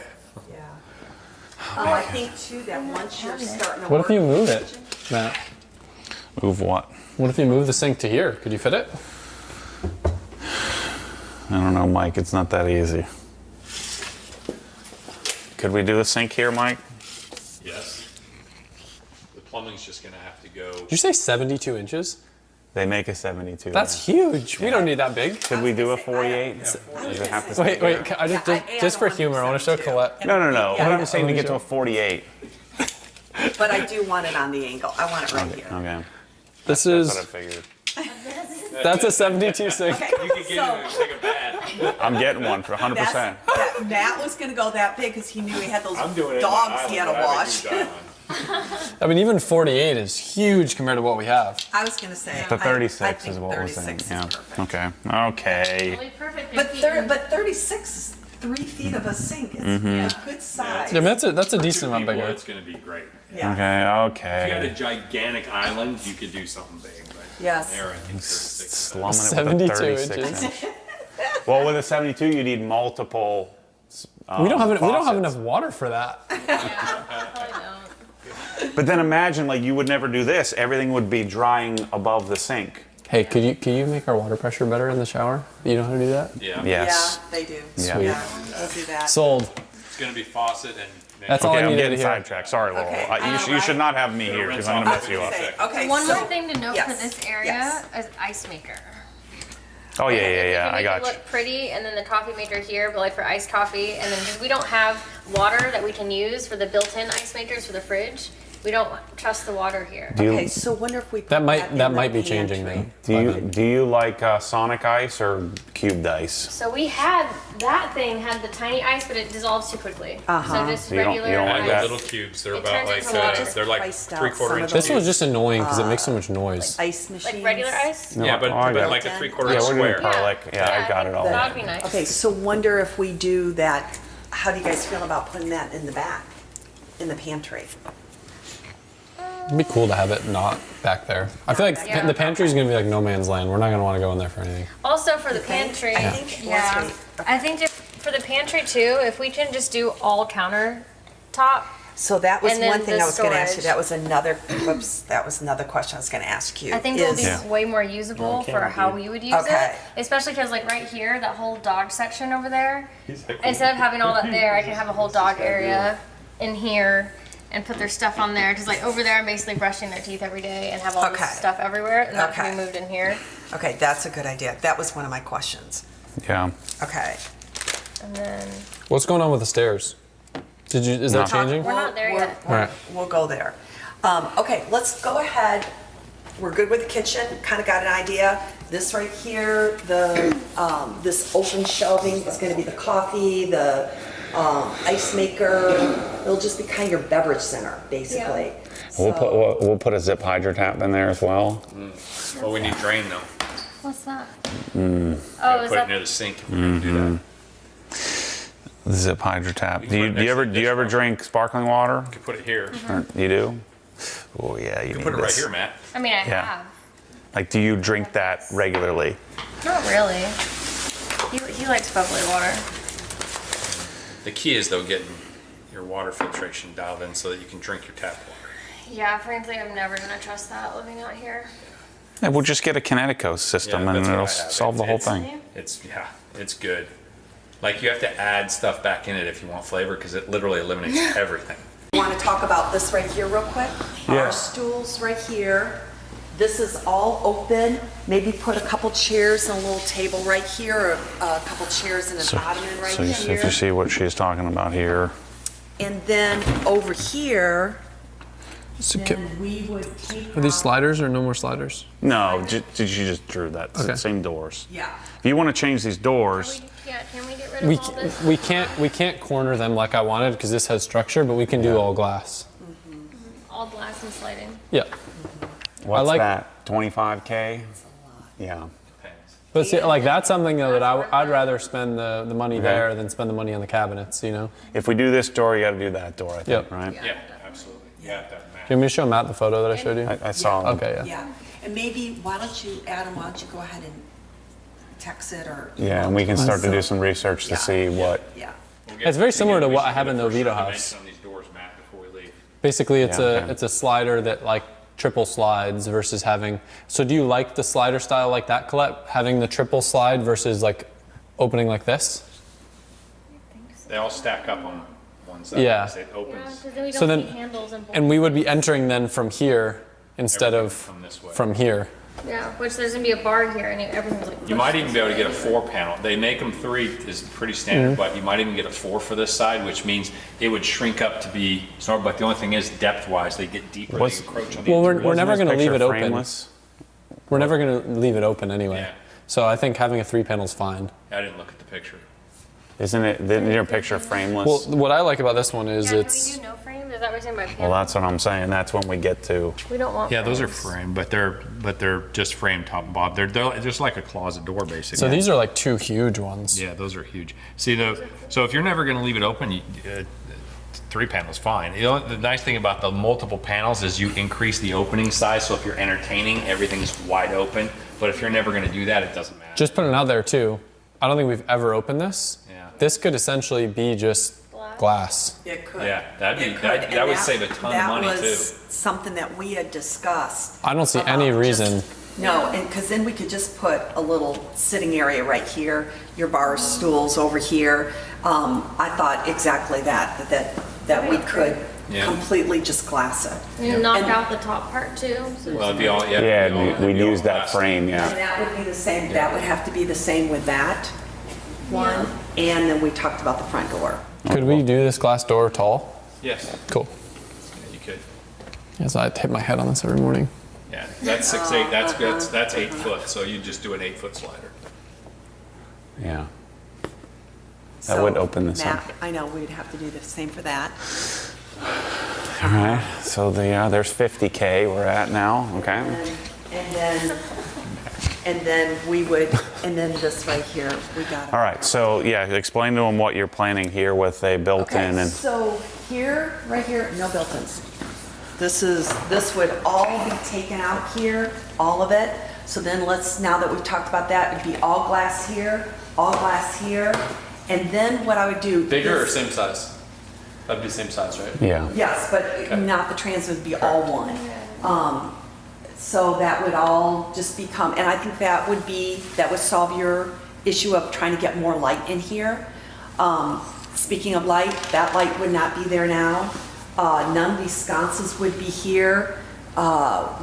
Oh, I think too that once you're starting to What work. if you move it, Matt? Move what? What if you move the sink to here? Could you fit it? I don't know, Mike. It's not that easy. Could we do the sink here, Mike? Yes. The plumbing's just gonna have to go. Did you say 72 inches? They make a 72. That's yeah. huge. We don't need that big. Could we do a 48? I was Does it gonna have to say- Wait, wait. I just, Yeah, just for I add humor, I want to show 172. Colette. No. Yeah, What I'm yeah. saying to get to a 48. But I do want it on the angle. I want it right here. Okay. This That's what I is, figured. that's a 72 sink. Okay, You could get so it and take a bath. I'm getting one for 100%. that Matt was gonna go that big because he knew he had those I'm doing it. in my dogs he had to island. I have a wash. huge island. I mean, even 48 is huge compared to what we have. I was gonna say. The I 36 think is what we're saying. 36 is Yeah. perfect. Okay. Okay. Really perfect. But If you- but 36 is 3 feet of a sink. It's a good size. Yeah, I mean, that's a For decent two amount people, bigger. it's gonna be great. Yeah. If you had a Okay. gigantic island, you could do something big. But Yes. there, I think 36 is Slumming it with a 72 36 inches. inch. Well, with a 72, you need multiple. We don't have we don't have faucets. enough water for that. Yeah, probably don't. But then imagine, like, you would never do this. Everything would be drying above the sink. Hey, could you make our water pressure better in the shower? You know how to do that? Yeah. Yes. Yeah, they do. Yeah. Yeah, we'll do that. Sold. It's gonna be faucet and. That's all Okay, I I'm needed getting to hear. sidetracked. Sorry, Laurel. Okay, You should not have me here because I'm going to mess you up. Okay, One so, more thing to note for yes, this area yes. is ice maker. Oh, yeah, If yeah, you yeah. can I make got it you. look pretty, and then the coffee maker here, but like for iced coffee, and then because we don't have water that we can use for the built-in ice makers for the fridge, We don't trust the water here. Do you, Okay, so wonder if we put That in might the be changing pantry. then. do you like Sonic ice or cubed ice? So we had, that thing had the tiny ice, but it dissolves too quickly. So just You don't- regular you don't I like have that? little cubes. They're It about turns like into water. they're like Priced out 3/4 some inch. of This those. was just annoying because it makes so much noise. Ice machines. like regular ice. No, Yeah, but, oh, I but got like it. a Yeah, 3/4 Yeah, inch we're doing square. garlic. Yeah, I got it all. That would be nice. Okay, so wonder if we do that, how do you guys feel about putting that in the back, in the pantry? It'd be cool to have it not back there. I feel like Yeah. the pantry is gonna be like no man's land. We're not gonna want to go in there for anything. Also for the think? pantry, I think it was yeah. right. I think for the pantry too, if we can just do all countertop, So that was And then one thing the I was gonna ask you, storage. that was another, whoops, that was another question I was gonna ask you. I think it'll is- be Yeah. way more usable for how we would use Okay. it. Especially because like right here, that whole dog section over there, instead of having all that there, I can have a whole dog area in here and put their stuff on there. Because like over there, I'm basically brushing their teeth every day and have all Okay. this stuff everywhere, and that can Okay. be moved in here. Okay, that's a good idea. That was one of my questions. Yeah. Okay. And then What's going on with the stairs? Is that Not- changing? We're not there yet. Right. We'll go there. Okay, let's go ahead. We're good with the kitchen, kind of got an idea. This right here, this open shelving is gonna be the coffee, the ice maker. It'll just be kind of your beverage center, basically. We'll put a zip hydro tap in there as well. Well, we need drain though. What's that? Mm. Oh, is Put it that near the sink if we're gonna do that. The zip hydro tap. We Do can you, put it do you next ever to the do you ever dishwasher. drink sparkling water? You can put it here. Or- you do? Oh yeah, you You need put it right this. here, Matt. I mean, I Yeah. have. Like, do you drink that regularly? Not really. He likes bubbly water. The key is though getting your water filtration dialed in so that you can drink your tap water. Yeah, frankly, I'm never gonna trust that living out here. Yeah, we'll just get a Kinetico system and that's what it'll I have. solve the whole It's- thing. It's good. Like you have to add stuff back in it if you want flavor because it literally eliminates everything. Want to talk about this right here real quick? Yeah. Our stools right here. This is all open. Maybe put a couple chairs and a little table right here, or a couple chairs and an ottoman right So if you here. see what she's talking about here. And then over here, So then we would take Are these out- sliders or no more sliders? No, she just drew that. Okay. Same doors. Yeah. If you want to change these doors, Can we get rid of all this? We can't corner them like I wanted because this has structure, but we can do all glass. All glass and sliding. Yeah. what's like- that? 25K? Yeah. But see, like that's something though that I'd rather spend the money there than spend the money on the cabinets, you know? If we do this door, you got to do that door, I think, Yep. right? Yeah, absolutely. Yeah, that Do you Matt. want me to show Matt the photo that I showed you? I saw them. Okay, yeah. Yeah. And maybe, why don't you, Adam, why don't you go ahead and text it or. Yeah, and we can start to do some research to Yeah. see what. Yeah. It's very similar to what I have in the We should Oviedo get the house. dimension on these doors, Matt, before we leave. Basically, it's Yeah, a okay. it's a slider that like triple slides versus having. So do you like the slider style like that, Colette? Having the triple slide versus like opening like this? They all stack up on one side. Yeah. It Yeah, opens. because then we don't So then- see handles and And we would be entering then from here instead Everything of from this way. from here. yeah, which there's gonna be a bar here and everything's like. You might even be able to get a 4 panel. They make them 3 is pretty standard, but you might even get a 4 for this side, which means it would shrink up to be smaller. But the only thing is, depth-wise, they get deeper. What's- They encroach on the Well, interior. we're never Wasn't going this to leave picture it open. frameless? We're never going to leave it open anyway. Yeah. So I think having a 3 panel is fine. I didn't look at the picture. Isn't it? Isn't your picture frameless? Well, what I like about this one is Yeah, it's. can we do no frame? Is that what you're saying by Well, panel? that's what I'm saying. That's when we get to. We don't want. Yeah, those are frames. framed, but they're just framed top and bottom. They're just like a closet door, basically. So these are like 2 huge ones. Yeah, those are huge. See, so if you're never going to leave it open, 3 panels fine. You know, the nice thing about the multiple panels is you increase the opening size. So if you're entertaining, everything's wide open. But if you're never going to do that, it doesn't matter. Just putting it out there too. I don't think we've ever opened this. Yeah. This could essentially be just glass. It could. Yeah, that'd be- It could. that And would save a ton of money, That too. was something that we had discussed. I don't see about any just- reason. No, and because then we could just put a little sitting area right here, your bar stools over here. I thought exactly that we could Yeah. completely just glass it. And knock And- out the top part too. So Well, it'd be all, Yeah, it'd be all- we'd it'd be all use that glass. frame. And Yeah. that would be the same, that would have to be the same with that one. And then we talked about the front door. Could we do this glass door tall? Yes, Cool. you could. As I hit my head on this every morning. Yeah, that's 6'8", that's 8 foot, so you just do an 8-foot slider. Yeah. That would open this up. Matt, I know, we'd have to do the same for that. All right, so there's 50K we're at now, okay? And then we would, and then this right here, we got it. All right, so yeah, explain to them what you're planning here with a built-in Okay, and, so here, right here, no built-ins. This would all be taken out here, all of it. So then now that we've talked about that, it'd be all glass here, and then what I would do. Bigger or is- same size? That'd be same size, right? yeah. Yes, but not the trans would be all one. So that would all just become, and I think that would solve your issue of trying to get more light in here. Speaking of light, that light would not be there now. None of these sconces would be here.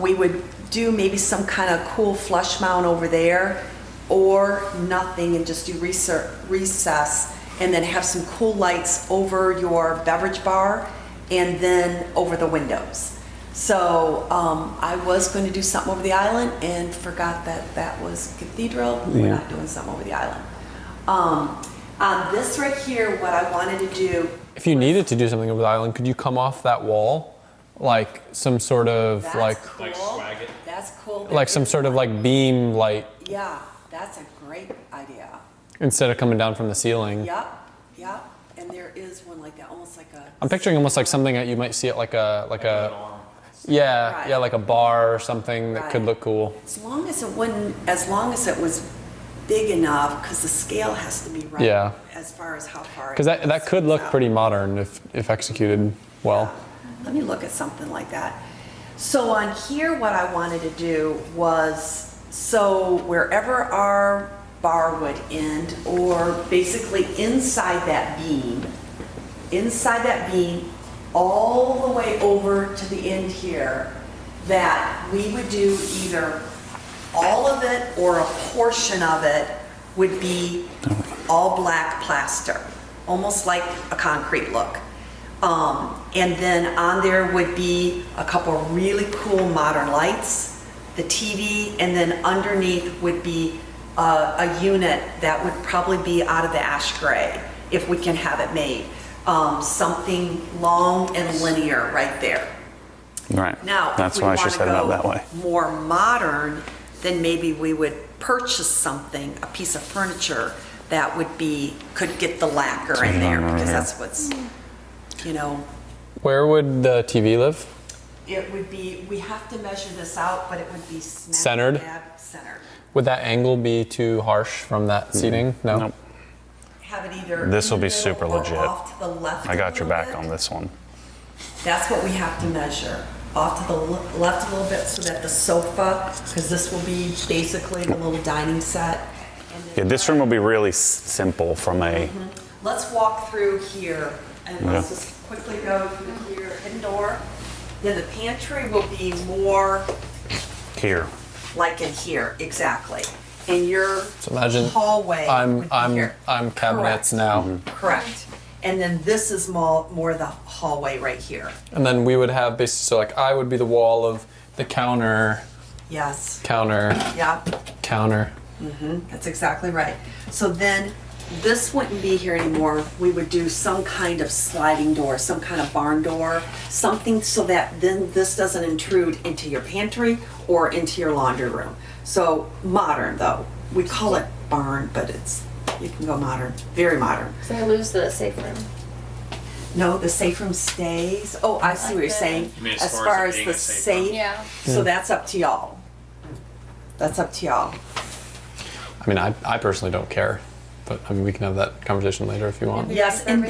We would do maybe some kind of cool flush mount over there, or nothing and just do recess, and then have some cool lights over your beverage bar and then over the windows. So I was going to do something over the island and forgot that was cathedral. We're not doing something over the island. On this right here, what I wanted to do. If you needed to do something over the island, could you come off that wall? Like some sort of That's like cool. Like swag it. That's cool. like some sort of like beam light Yeah, that's a great idea. instead of coming down from the ceiling. Yep. And there is one like that, almost like a. I'm picturing almost like something that you might see at like a yeah, Right. yeah, like a bar or something that could Right. look cool. As long as it was big enough, because the scale has to be right. Yeah. As far as how far. Because that could look pretty modern if executed well. Let me look at something like that. So on here, what I wanted to do was, so wherever our bar would end, or basically inside that beam, all the way over to the end here, that we would do either all of it or a portion of it would be all black plaster, almost like a concrete look. And then on there would be a couple really cool modern lights, the TV, and then underneath would be a unit that would probably be out of the ash gray, if we can have it made. Something long and linear right there. Right. Now, That's if we why she want to set it up that go way. more modern, then maybe we would purchase something, a piece of furniture that could get the lacquer in there, because that's what's, Where would the TV live? it would be, we have to measure this out, but it would be smack Centered? dab centered. Would that angle be too harsh from that seating? No. Nope. Have it either. This will in be the middle super or legit. Off to the left. I got a your little back bit. on this one. That's what we have to measure. Off to the left a little bit, so that the sofa, because this will be basically the little dining set. And then Yeah, this room will be really simple from a, let's walk through here, and let's Yeah. just quickly go through here, hidden door. Then the pantry will be more here. like in here, exactly. And your So imagine hallway would be here. I'm cabinets Correct. now. Correct. And then this is more the hallway right here. And then we would have basically, so like I would be the wall of the counter, Yes. counter, Yeah. counter. That's exactly right. So then this wouldn't be here anymore. We would do some kind of sliding door, some kind of barn door, something so that then this doesn't intrude into your pantry or into your laundry room. So modern though. We call it barn, but you can go modern, very modern. So I lose the safe room. No, the safe room stays. Oh, I see what you're saying. You mean as far as it being the a safe room? safe, Yeah. so that's up to y'all. That's up to y'all. I mean, I personally don't care, but I mean, we can have that conversation later if you want. Yes, and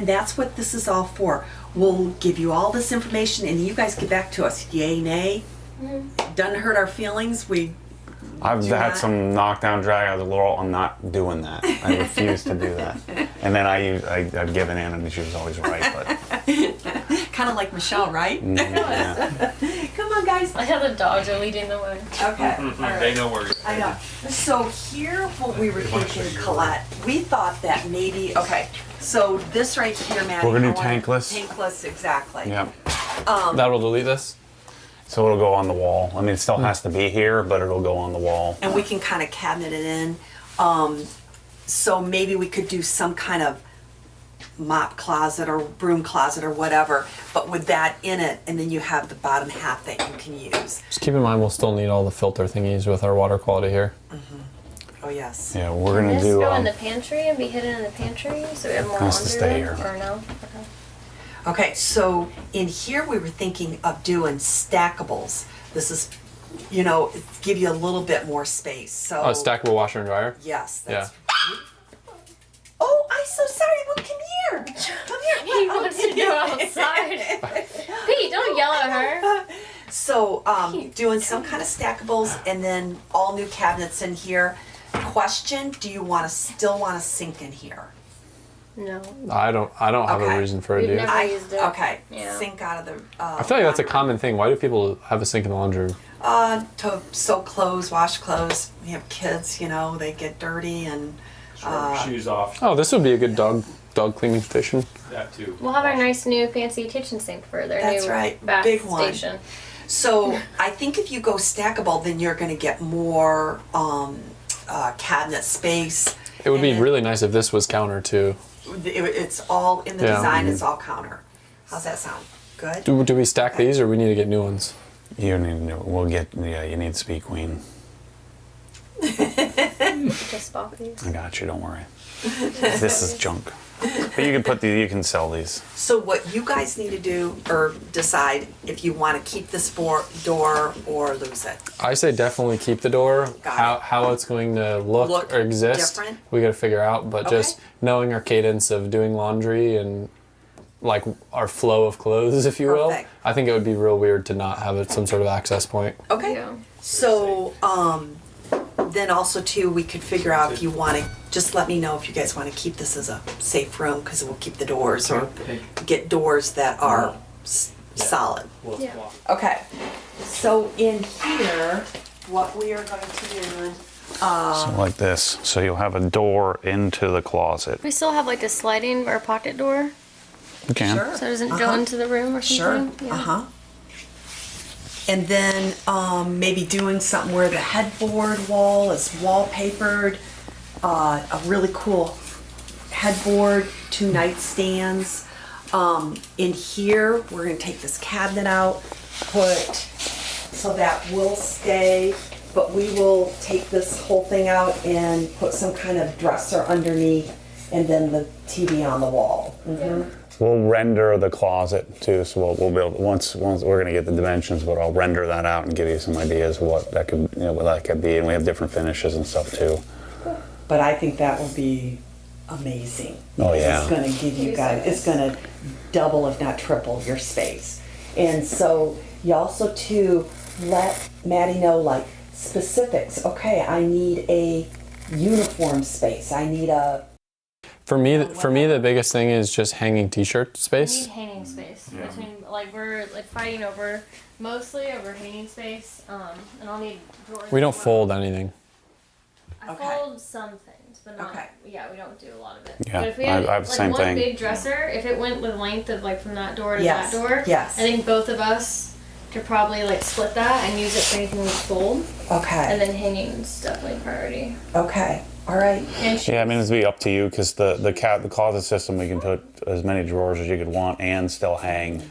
that's what this is all for. We'll give you all this information and you guys get back to us, yay, nay. Doesn't hurt our feelings, I've Do had not- some knockdown drag out of the Laurel. I'm not doing that. I refuse to do that. And then I've given in and she was always right. But kind of like Michelle, right? yeah. Come on, guys. I have the dogs are leading the way. Okay. They know where you're. I know. So here, what we were thinking, Colette, we thought that maybe, okay, so this right here, Maddie. We're gonna do I wanna- tankless? Tankless, exactly. Yeah. That'll delete this? So it'll go on the wall. I mean, it still has to be here, but it'll go on the wall. And we can kind of cabinet it in. So maybe we could do some kind of mop closet or broom closet or whatever, but with that in it, and then you have the bottom half that you can use. Just keep in mind, we'll still need all the filter thingies with our water quality here. Oh, yes. Yeah, we're Can gonna this do. go in the pantry and be hidden in the pantry so we have more Has to laundry stay room? here. Or no? Okay. Okay, so in here, we were thinking of doing stackables. This is, you know, give you a little bit more space, so. Oh, stackable washer and dryer. Yes, Yeah. that's. Oh, I'm so sorry. Well, come here. Come here. He wants to go outside. Pete, don't yell at her. So, doing some kind of stackables and then all new cabinets in here. Question: do you still want a sink in here? No. I don't have Okay. a reason for it, We've do you? never- used it. Okay. Yeah. Sink out of the. I feel like that's a common thing. Why do people have a sink in the laundry room? To soak clothes, wash clothes. You have kids, you know, they get dirty and. Shoes off. Oh, this would be a good dog cleaning station. That too. We'll have our nice new fancy kitchen sink for their That's new right. bath Big one. station. So I think if you go stackable, then you're going to get more cabinet space. It would be And really nice if this was counter too. It's all in the Yeah. design. It's all counter. How's that sound? Good. Do we stack these or we need to get new ones? You need. We'll get. Yeah, you need Speed Queen. Just bought these. I got you. Don't worry. This is junk. But you can put these. You can sell these. So what you guys need to do or decide if you want to keep this door or lose it. I say definitely keep the door. Got it. How it's going to look or exist, different? we got to figure out. But Okay. just knowing our cadence of doing laundry and like our flow of clothes, if you Perfect. will, I think it would be real weird to not have some sort of access point. Okay. Yeah. So then also too, we could figure out if you want to, just let me know if you guys want to keep this as a safe room because it will keep the doors or get doors that are solid. Yeah. Okay, so in here, what we are going to do, So like this. So you'll have a door into the closet. We still have like a sliding or pocket door You can. Sure. so it doesn't Uh-huh. go into the room or sure, something. Yeah. uh-huh. And then maybe doing something where the headboard wall is wallpapered, a really cool headboard, 2 nightstands. In here, we're gonna take this cabinet out, so that will stay, but we will take this whole thing out and put some kind of dresser underneath and then the TV on the wall. We'll render the closet too. So we'll build once we're gonna get the dimensions, but I'll render that out and give you some ideas of what that could what that could be. And we have different finishes and stuff too. But I think that will be amazing. Oh, yeah. It's gonna give you guys, it's gonna double if not triple your space. And so you also too, let Maddie know like specifics. Okay, I need a uniform space. I need a, For me, the biggest thing is just hanging t-shirt We need space. hanging space between we're like fighting mostly over hanging space, and I'll need drawers. We don't as well. fold anything. I Okay. fold some things, but not. Okay. Yeah, we don't do a lot of it. Yeah, but if we I had have the like same one thing. big dresser, if it went with length of like from that door to Yes, that door, yes. I think both of us could probably like split that and use it for anything we fold, okay, and then hanging's definitely priority. okay, all right. And Yeah, I mean it'd be up to you because the closet system we can put as many drawers as you could want and still hang.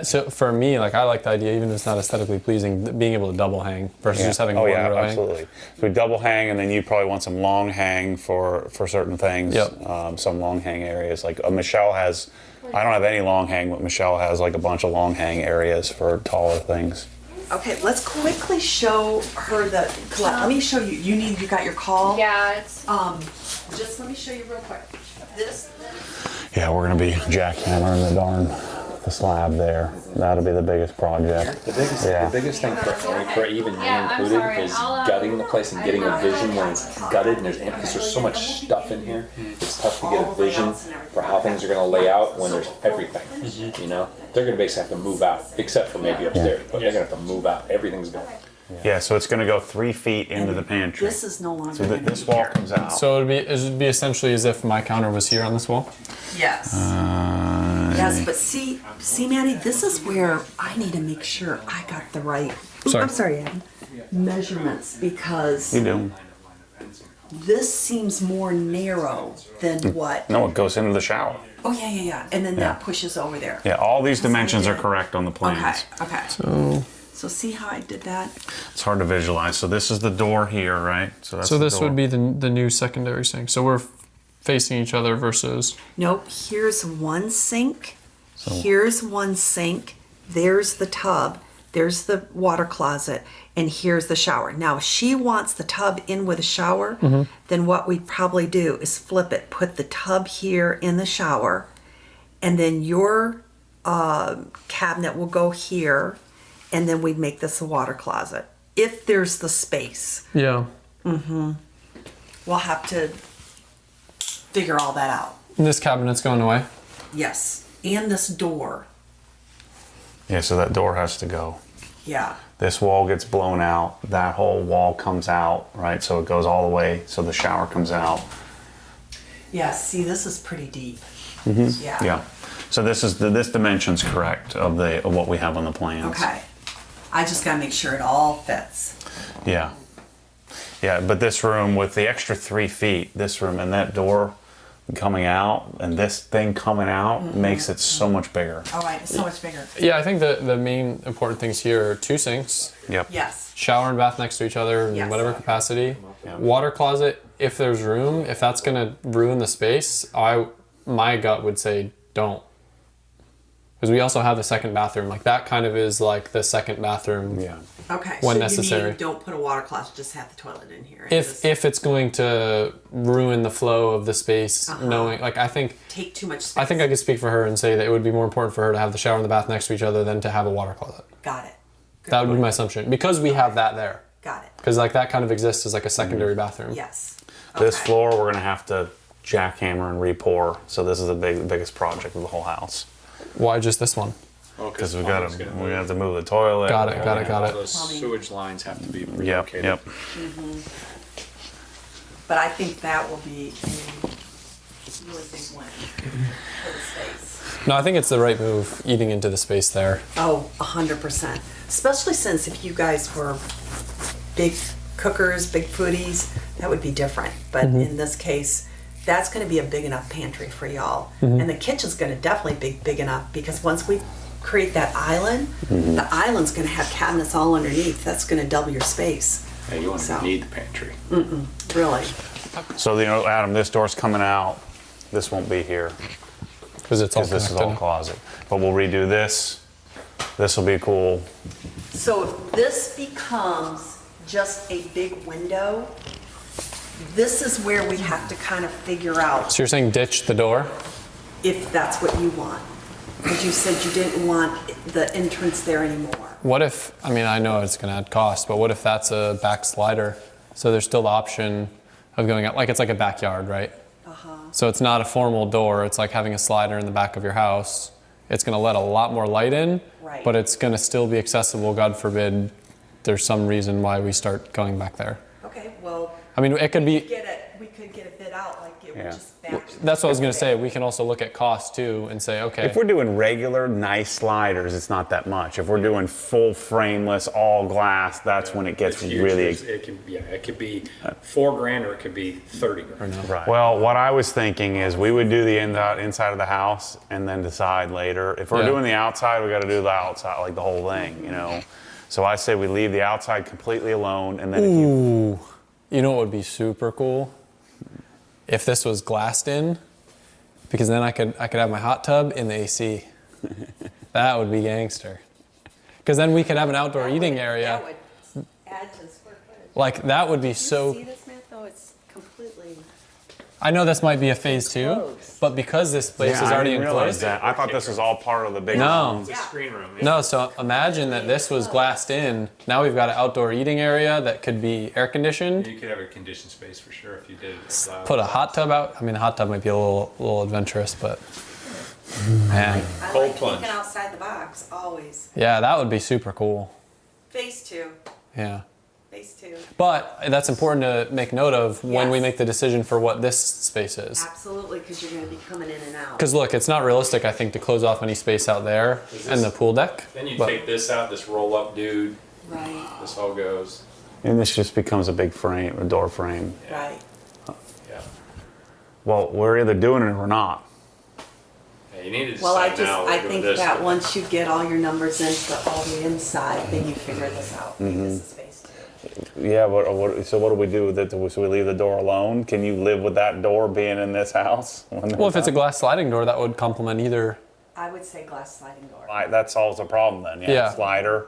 So for me, like I like the idea, even if it's not aesthetically pleasing, being able to double hang versus just having oh one yeah, row hang. absolutely. So we double hang, and then you probably want some long hang for certain things. Yep. Some long hang areas. Like Michelle has, I don't have any long hang, but Michelle has like a bunch of long hang areas for taller things. Okay, let's quickly show her the, Colette, let me show you, you got your call? yeah, it's Just let me show you real quick. This, Yeah, we're gonna be jackhammering the slab there. That'll be the biggest project. The biggest, Yeah. the biggest thing for even me Yeah, I'm included sorry. is I'll, gutting the place and getting a vision when it's gutted and because there's so much stuff in here. It's tough to get a vision for how things are going to lay out when there's everything. You know, they're going to basically have to move out, except for maybe upstairs, but they're going to have to move out. Everything's going. Yeah, so it's going to go 3 feet into the pantry. This is no longer So going to this be wall here. comes out. So it'd be essentially as if my counter was here on this wall. Yes. Yes, but see, Maddie, this is where I need to make sure I got the right. Sorry. I'm sorry, Adam. Measurements, because You do. this seems more narrow than what. No, it goes into the shower. Oh yeah, and then Yeah. that pushes over there. Yeah, all these That's what I dimensions are did. correct on the plans. Okay. So So see how I did that? It's hard to visualize. So this is the door here, right? That's so the this door. would be the new secondary sink. So we're facing each other versus. Nope. Here's one sink. Here's one sink. There's the tub. There's the water closet. And here's the shower. Now, if she wants the tub in with a shower, then what we'd probably do is flip it. Put the tub here in the shower. And then your cabinet will go here. And then we'd make this a water closet. If there's the space. Yeah. We'll have to figure all that out. And this cabinet's going away. Yes. And this door. Yeah, so that door has to go. Yeah. This wall gets blown out. That whole wall comes out, right? So it goes all the way. So the shower comes out. Yeah, see, this is pretty deep. Yeah. Yeah. So this dimension's correct of what we have on the plans. Okay. I just gotta make sure it all fits. Yeah. Yeah, but this room with the extra 3 feet, this room and that door coming out and this thing coming out makes it so much bigger. All right, it's so much bigger. Yeah, I think the main important things here are 2 sinks, Yep. Yes. shower and bath next to each other in Yes. whatever capacity. Yeah. Water closet, if there's room, if that's gonna ruin the space, my gut would say don't. Because we also have the second bathroom. Like that kind of is like the second bathroom. Yeah. Okay. When so necessary. You mean don't put a water closet, just have the toilet in here. and If just it's going to ruin the flow of the space, knowing like I think take too much space. I think I could speak for her and say that it would be more important for her to have the shower and the bath next to each other than to have a water closet. Got it. Good That would be point. my assumption because we have that there. Got it. Because like that kind of exists as like a secondary bathroom. Yes. This Okay. floor we're gonna have to jackhammer and re-pour. So this is the biggest project of the whole house. Why just this one? Because we have to move the toilet. Got it. All those sewage lines have to be Yep. relocated. Yep. But I think that will be a really big win for the space. No, I think it's the right move eating into the space there. Oh, 100%. Especially since if you guys were big cookers, big foodies, that would be different. But in this case, that's going to be a big enough pantry for y'all. And the kitchen's going to definitely be big enough because once we create that island, the island's going to have cabinets all underneath. That's going to double your space. Yeah, you won't So. need the pantry. Really. So Adam, this door's coming out. This won't be here Because it's all because this is all connected. closet. But we'll redo this. This will be cool. So if this becomes just a big window, this is where we have to kind of figure out So you're saying ditch the door? if that's what you want. Because you said you didn't want the entrance there anymore. What if, I mean, I know it's going to add cost, but what if that's a back slider? So there's still the option of going out, like it's like a backyard, right? So it's not a formal door, it's like having a slider in the back of your house. It's going to let a lot more light in, Right. but it's going to still be accessible, God forbid there's some reason why we start going back there. Okay, well, I mean, it could be, we could get a bid out like it would Yeah. just back. that's what I was going to say. We can also look at cost too and say, okay, If we're doing regular, nice sliders, it's not that much. If we're doing full frameless, all glass, that's when it gets It's huge. really. It could be $4,000 or it could be 30 grand. Right. Well, what I was thinking is we would do the inside of the house and then decide later. If we're Yeah. doing the outside, we got to do the outside, like the whole thing, you know. So I say we leave the outside completely alone, and then if you you know what would be super cool? If this was glassed in, because then I could have my hot tub in the AC. That would be gangster. Because then we could have an outdoor eating area. That would add to the square footage. Like that would be so. See this, Matt, though? It's completely. I know this might be a phase 2, Closed. but because this place yeah, is I already didn't realize enclosed. that. I thought this was all part of the big. No. It's a screen room. No, so imagine that this was glassed in. Now we've got an outdoor eating area that could be air conditioned. You could have a conditioned space for sure if you did it. Put a hot tub out. I mean, a hot tub might be a little adventurous, but man, I Cold like plunge. thinking outside the box, always. yeah, that would be super cool. Phase 2. Yeah. Phase 2. But that's important to make note of when we Yes. make the decision for what this space is. Absolutely, because you're going to be coming in and out. Because look, it's not realistic, I think, to close off any space out there and the pool deck. Then you but- take this out, this roll up dude, Right, this all goes. And this just becomes a big frame, a door frame. right. Yeah. Well, we're either doing it or not. Yeah, you need to Well, decide now. I we're doing think this, that but- once you get all your numbers in for all the inside, then you figure this out. This is phase 2. Yeah, so what do we do with it? So we leave the door alone? Can you live with that door being in this house? Well, if it's a glass sliding door, that would complement either. I would say glass sliding door. That solves the problem then. Yeah. Yeah. Slider.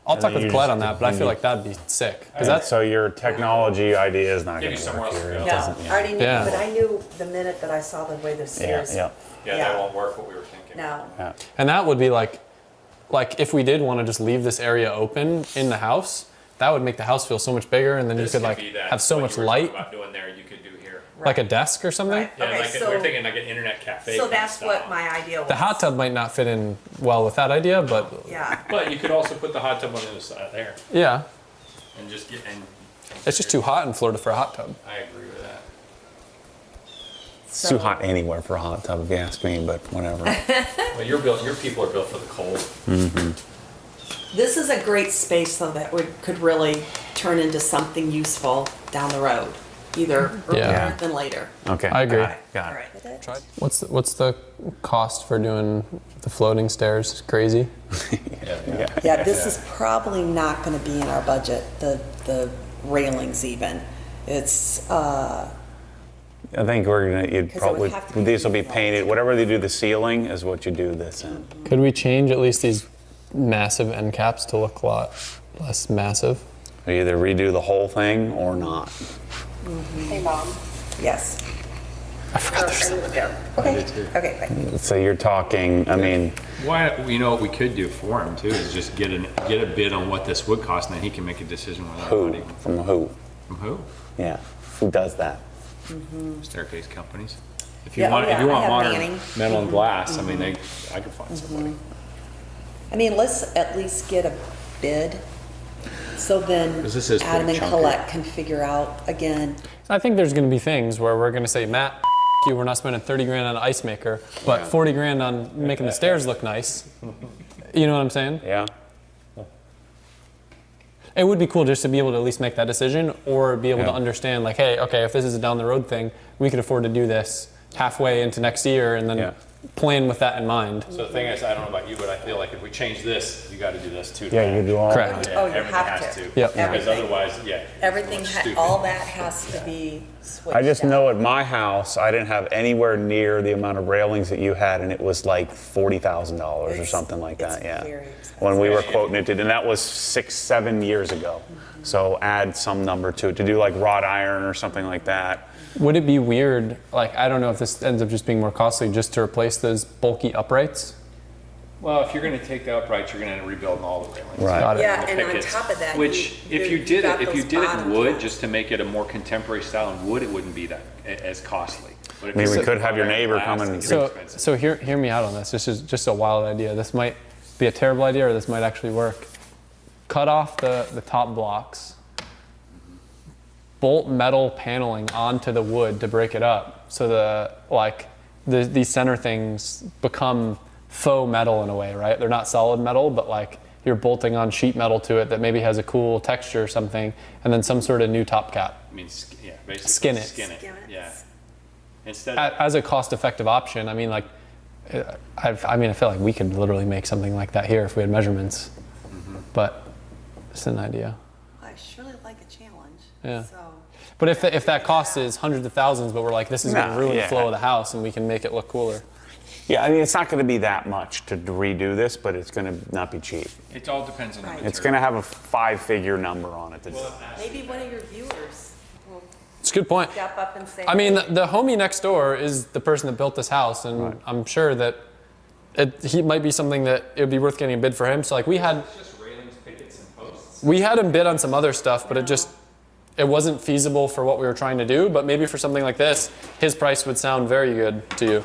I'll And talk then with you Colette just on that, but I feel like that'd be sick. Because And that's so your technology idea is not Maybe going to somewhere work else here. to It go. No, doesn't. I already knew, Yeah. but I knew the minute that I saw the way the Yeah. stairs. Yeah. Yeah, Yeah. that won't work what we were thinking. No. Yeah. and that would be like if we did want to just leave this area open in the house, that would make the house feel so much bigger, and then This you could could like be that, have so what much you were talking light, about doing there, you could do here. like a desk or something. Right. Yeah, Okay, like so- we're thinking like an internet cafe. So kind of that's style. what my idea was. The hot tub might not fit in well with that idea, but Yeah. But you could also put the hot tub on the other side there yeah, and just get and. it's just too hot in Florida for a hot tub. I agree with that. It's too hot anywhere for a hot tub, if you ask me, but whatever. Well, your people are built for the cold. This is a great space though that could really turn into something useful down the road, either earlier Yeah. than later. Okay. I agree. Got All it. right. What's the cost for doing the floating stairs? Crazy. Yeah, this is probably not going to be in our budget. The railings even. It's I think you'd 'Cause it would probably, have to be these will be painted, whatever they do the ceiling is what you do this in. Could we change at least these massive end caps to look a lot less massive? You either redo the whole thing or not. Hey, Mom. yes. I forgot there's. Okay. Okay. Right. So you're talking, I mean, Why? You know what we could do for him too is just get a bid on what this would cost, and then he can make a decision whether or who? not he From who? from who Yeah. Who does that? staircase companies. If you Yeah, want, oh, if you yeah, I want have modern Manning. metal and glass, I mean, I could find somebody. I mean, let's at least get a bid, so then 'Cause this is Adam and pretty chunky. Colette can figure out again. I think there's going to be things where we're going to say, Matt, you, we're not spending 30 grand on an ice maker, but 40 grand on making the stairs look nice. You know what I'm saying? Yeah. It would be cool just to be able to at least make that decision, or be able to Yeah. understand, like, hey, okay, if this is a down the road thing, we can afford to do this halfway into next year, and then Yeah. plan with that in mind. So the thing is, I don't know about you, but I feel like if we change this, you got to do this too. Yeah, you do all Correct. that. Yeah, Oh, you everything have has to. Yep. Because Everything. otherwise, yeah. Everything, it's stupid. all that has to be switched I just out. know at my house, I didn't have anywhere near the amount of railings that you had, and it was like $40,000 or It's- something like that. it's Yeah. very expensive. When we were quoting it, and that was 6-7 years ago. So add some number to it to do like wrought iron or something like that. Would it be weird, like, I don't know if this ends up just being more costly, just to replace those bulky uprights? Well, if you're going to take the uprights, you're going to rebuild all the railings. Right. Got it. Yeah, The and on pickets, top of that, which you- if you you did got it, if you those did it in bottoms wood, out. just to make it a more contemporary style in wood, it wouldn't be that as costly. But if Maybe you we put could have your wrought iron neighbor glass, come it and- gets So, expensive. so hear me out on this. This is just a wild idea. This might be a terrible idea, or this might actually work. Cut off the top blocks, bolt metal paneling onto the wood to break it up, so these center things become faux metal in a way, right? They're not solid metal, but like you're bolting on sheet metal to it that maybe has a cool texture or something, and then some sort of new top cap. I mean, yeah, basically Skin it. Skin it. Skin it. Yeah. Instead, As a cost-effective option, I mean, like, I feel like we could literally make something like that here if we had measurements, but it's an idea. I surely like a challenge. Yeah. So, But if that cost is hundreds of thousands, but we're like, this is going Nah, to ruin yeah. the flow of the house, and we can make it look cooler. Yeah, I mean, it's not going to be that much to redo this, but it's going to not be cheap. it all depends on the Right. material. It's going to have a 5-figure number on it. maybe one of your viewers will It's a good point. step up and say, I mean, the homie next door is the person that built this house, and I'm sure that he might be something that it would be worth getting a bid for him. So like we had Just railings, pickets, and posts. him bid on some other stuff, but it wasn't feasible for what we were trying to do. But maybe for something like this, his price would sound very good to you.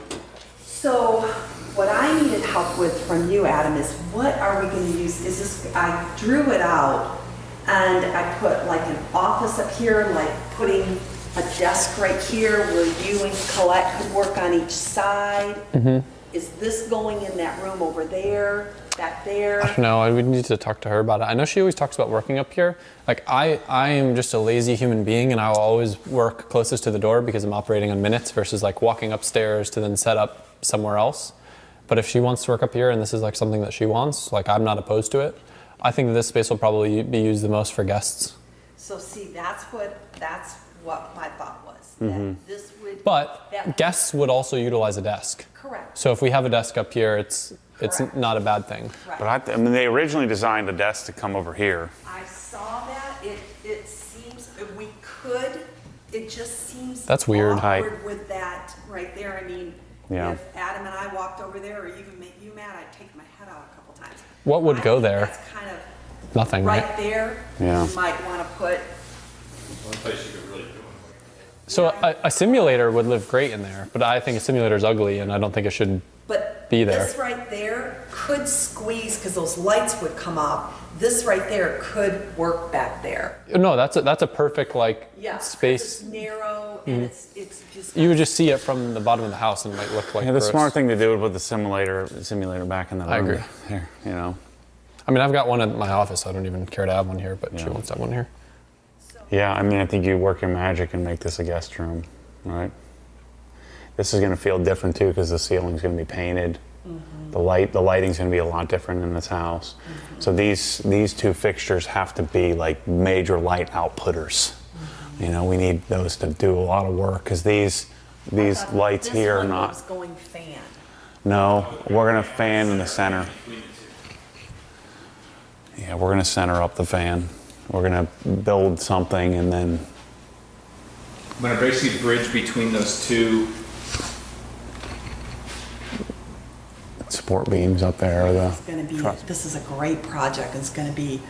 So what I needed help with from you, Adam, is what are we going to use? I drew it out And I put like an office up here, like putting a desk right here where you and Colette could work on each side. Is this going in that room over there, back there? No, I would need to talk to her about it. I know she always talks about working up here. Like I am just a lazy human being, and I'll always work closest to the door because I'm operating on minutes versus like walking upstairs to then set up somewhere else. But if she wants to work up here and this is like something that she wants, like I'm not opposed to it. I think this space will probably be used the most for guests. So see, that's what my thought was. That this would. But that- guests would also utilize a desk. Correct. So if we have a desk up here, it's Correct. not a bad thing. Right. But I mean, they originally designed the desk to come over here. I saw that. It seems we could. It just seems That's weird. awkward with that right there. I mean, Yeah. if Adam and I walked over there, or even make you mad, I'd take my head out a couple times. What would I go think there? That's kind of Nothing, right? right there. Yeah. You might want to put. One place you could really do it. So a simulator would live great in there, but I think a simulator is ugly, and I don't think it should. But Be there. this right there could squeeze because those lights would come up. This right there could work back there. No, that's a perfect like Yeah. 'cause space. It's narrow and it's just. You would just see it from the bottom of the house, and it might look like. Yeah, the gross. smart thing to do would put the simulator back in the room. I agree. Here, you know. I mean, I've got one at my office. So I don't even care to have one here, but she Yeah. wants to have one here. Yeah, I mean, I think you work your magic and make this a guest room, right? This is going to feel different too because the ceiling's going to be painted. The lighting's going to be a lot different in this house. So these two fixtures have to be like major light outputters. You know, we need those to do a lot of work because these lights here are not. This one was going fan. No, we're going to fan in the center. Yeah, we're going to center up the fan. We're going to build something and then. I'm gonna basically bridge between those two. Support beams up there. It's going to be. This is a great project. It's going to be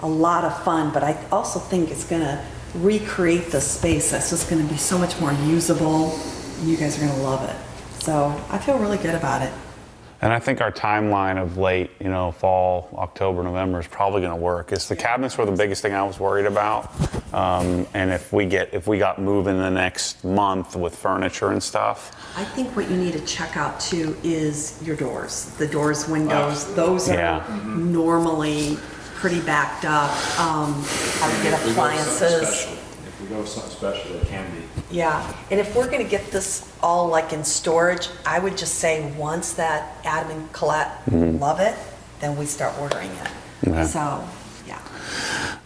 a lot of fun, but I also think it's going to recreate the space. That's just going to be so much more usable. You guys are going to love it. So I feel really good about it. And I think our timeline of late, fall, October, November is probably going to work. The cabinets were the biggest thing I was worried about. And if we got moving the next month with furniture and stuff. I think what you need to check out too is your doors. The doors, windows, those are Yeah. normally pretty backed up. How to get appliances. If we go with something special, it can be. Yeah, and if we're gonna get this all like in storage, I would just say once that Adam and Colette love it, then we start ordering it. Okay. So, yeah.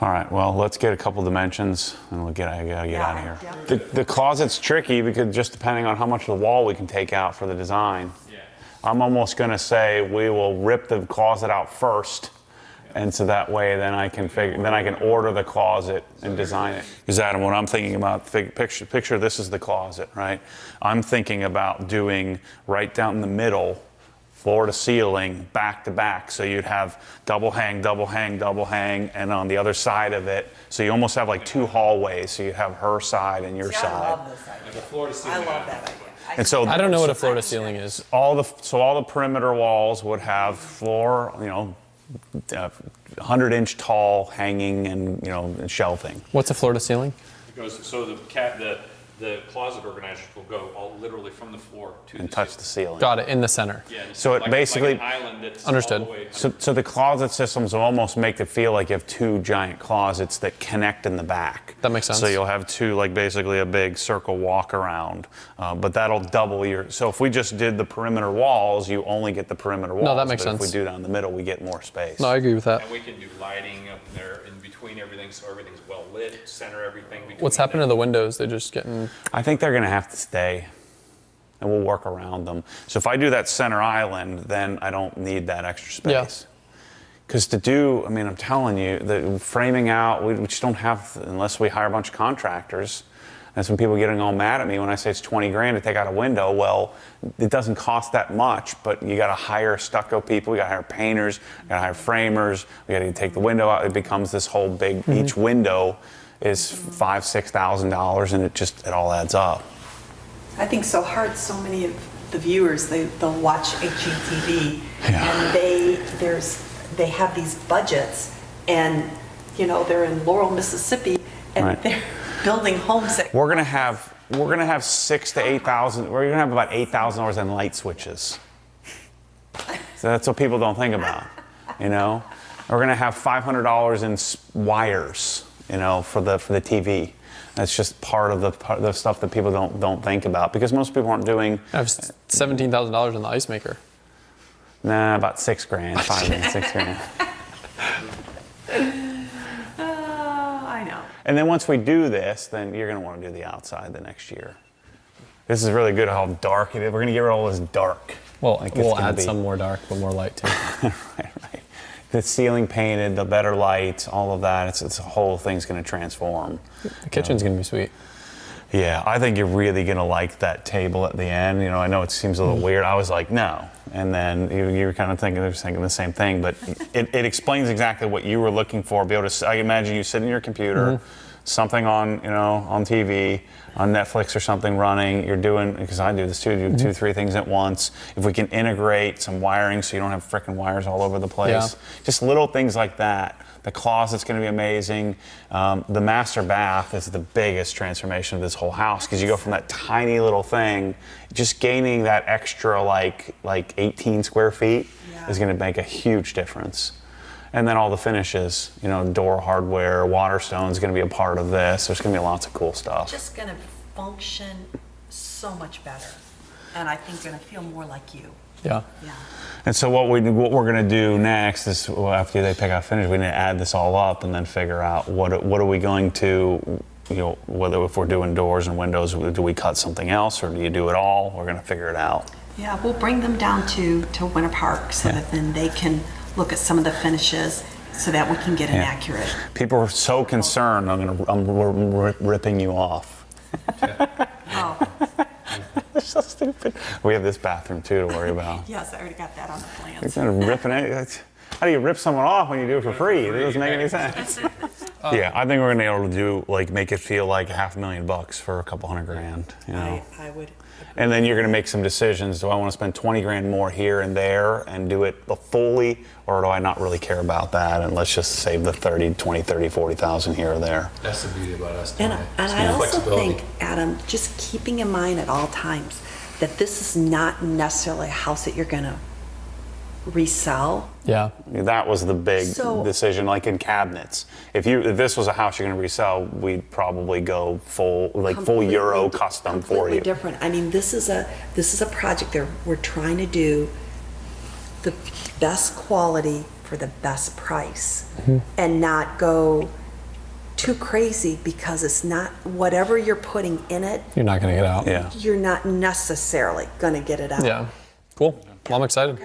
All right, well, let's get a couple dimensions and I gotta get Yeah, out of here. definitely. The closet's tricky because just depending on how much of the wall we can take out for the design. Yeah. I'm almost gonna say we will rip the closet out first. And so that way, then I can order the closet and design it. Because Adam, what I'm thinking about, picture this is the closet, right? I'm thinking about doing right down in the middle, floor to ceiling, back to back. So you'd have double hang, double hang, double hang, and on the other side of it, so you almost have like two hallways. So you have her side and your See, I side. love this idea. The floor to I ceiling. love that idea. And so I don't know what a floor to ceiling is. all the perimeter walls would have floor, 100-inch tall hanging and shelving. What's a floor to ceiling? So the closet organizers will go literally from the floor to And the touch the ceiling. Got it, in the center. Yeah, So it basically- like an island that's Understood. all the way So the closet systems will almost make it feel like you have two giant closets that connect in the back. That makes sense. So you'll have two, like basically a big circle walk around, but that'll double your. So if we just did the perimeter walls, you only get the perimeter walls. that makes but sense. If we do down the middle, we get more space. No, I agree with that. And we can do lighting up there in between everything, so everything's well lit, center everything between. What's happened to the windows? They're just getting. I think they're going to have to stay, and we'll work around them. So if I do that center island, then I don't need that extra space. Because I'm telling you, the framing out, we just don't have, unless we hire a bunch of contractors. And some people getting all mad at me when I say it's 20 grand to take out a window. Well, it doesn't cost that much, but you got to hire stucco people, you got to hire painters, you got to hire framers, we got to take the window out. It becomes this whole big, each window is $5,000-$6,000, and it all adds up. I think so hard. So many of the viewers they'll watch HGTV Yeah. and they have these budgets and you know, they're in Laurel, Mississippi, and Right. they're building homes that. We're gonna have 6,000 to 8,000. We're gonna have about $8,000 in light switches. So that's what people don't think about, you know. We're gonna have $500 in wires, you know, for the TV. That's just part of the stuff that people don't think about because most people aren't doing. I have $17,000 in the ice maker. Nah, about $6,000, $6,000. I know. And then once we do this, then you're gonna want to do the outside the next year. This is really good how dark it is. We're gonna get rid of all this dark. Well, Like, it's we'll gonna add be- some more dark, but more light too. right. The ceiling painted, the better lights, all of that. It's the whole thing's gonna transform. The kitchen's gonna be sweet. Yeah, I think you're really gonna like that table at the end. You know, I know it seems a little weird. I was like, no. And then you were kind of thinking the same thing, but it explains exactly what you were looking for. Be able to, I imagine you sit in your computer, something on TV, on Netflix or something running. You're doing, because I do this too, do 2, 3 things at once. If we can integrate some wiring so you don't have frickin' wires all over the place. Yeah. Just little things like that. The closet's going to be amazing. The master bath is the biggest transformation of this whole house because you go from that tiny little thing, just gaining that extra like 18 square feet is going to make a huge difference. And then all the finishes, you know, door hardware, water stone's going to be a part of this. There's going to be lots of cool stuff. Just gonna function so much better, and I think gonna feel more like you. Yeah. Yeah. And so what we're going to do next is, well, after they pick out finish, we need to add this all up and then figure out what are we going to, you know, whether if we're doing doors and windows, do we cut something else or do you do it all? We're going to figure it out. Yeah, we'll bring them down to Winter Park so that then they can look at some of the finishes so that we can get an accurate. People are so concerned. I'm ripping you off. Oh, So stupid. We have this bathroom too to worry about. yes, I already got that on the You're plans. kind of ripping it. How do you rip someone off when you do it for free? It doesn't make any sense. Yeah, I think we're gonna be able to do make it feel like $500,000 for a couple $100,000. You know. I would. And then you're going to make some decisions. Do I want to spend $20,000 more here and there and do it fully, or do I not really care about that and let's just save the 40,000 here or there? That's the beauty about us. And Tony. I also Flexibility. think, Adam, just keeping in mind at all times that this is not necessarily a house that you're going to resell. Yeah. That was the big So- decision, like in cabinets. If this was a house you're going to resell, we'd probably go full Euro custom for Completely you. different. I mean, this is a project that we're trying to do the best quality for the best price and not go too crazy because it's not whatever you're putting in it, You're not gonna get out. Yeah. you're not necessarily going to get it out. Yeah. Cool. Well, I'm excited.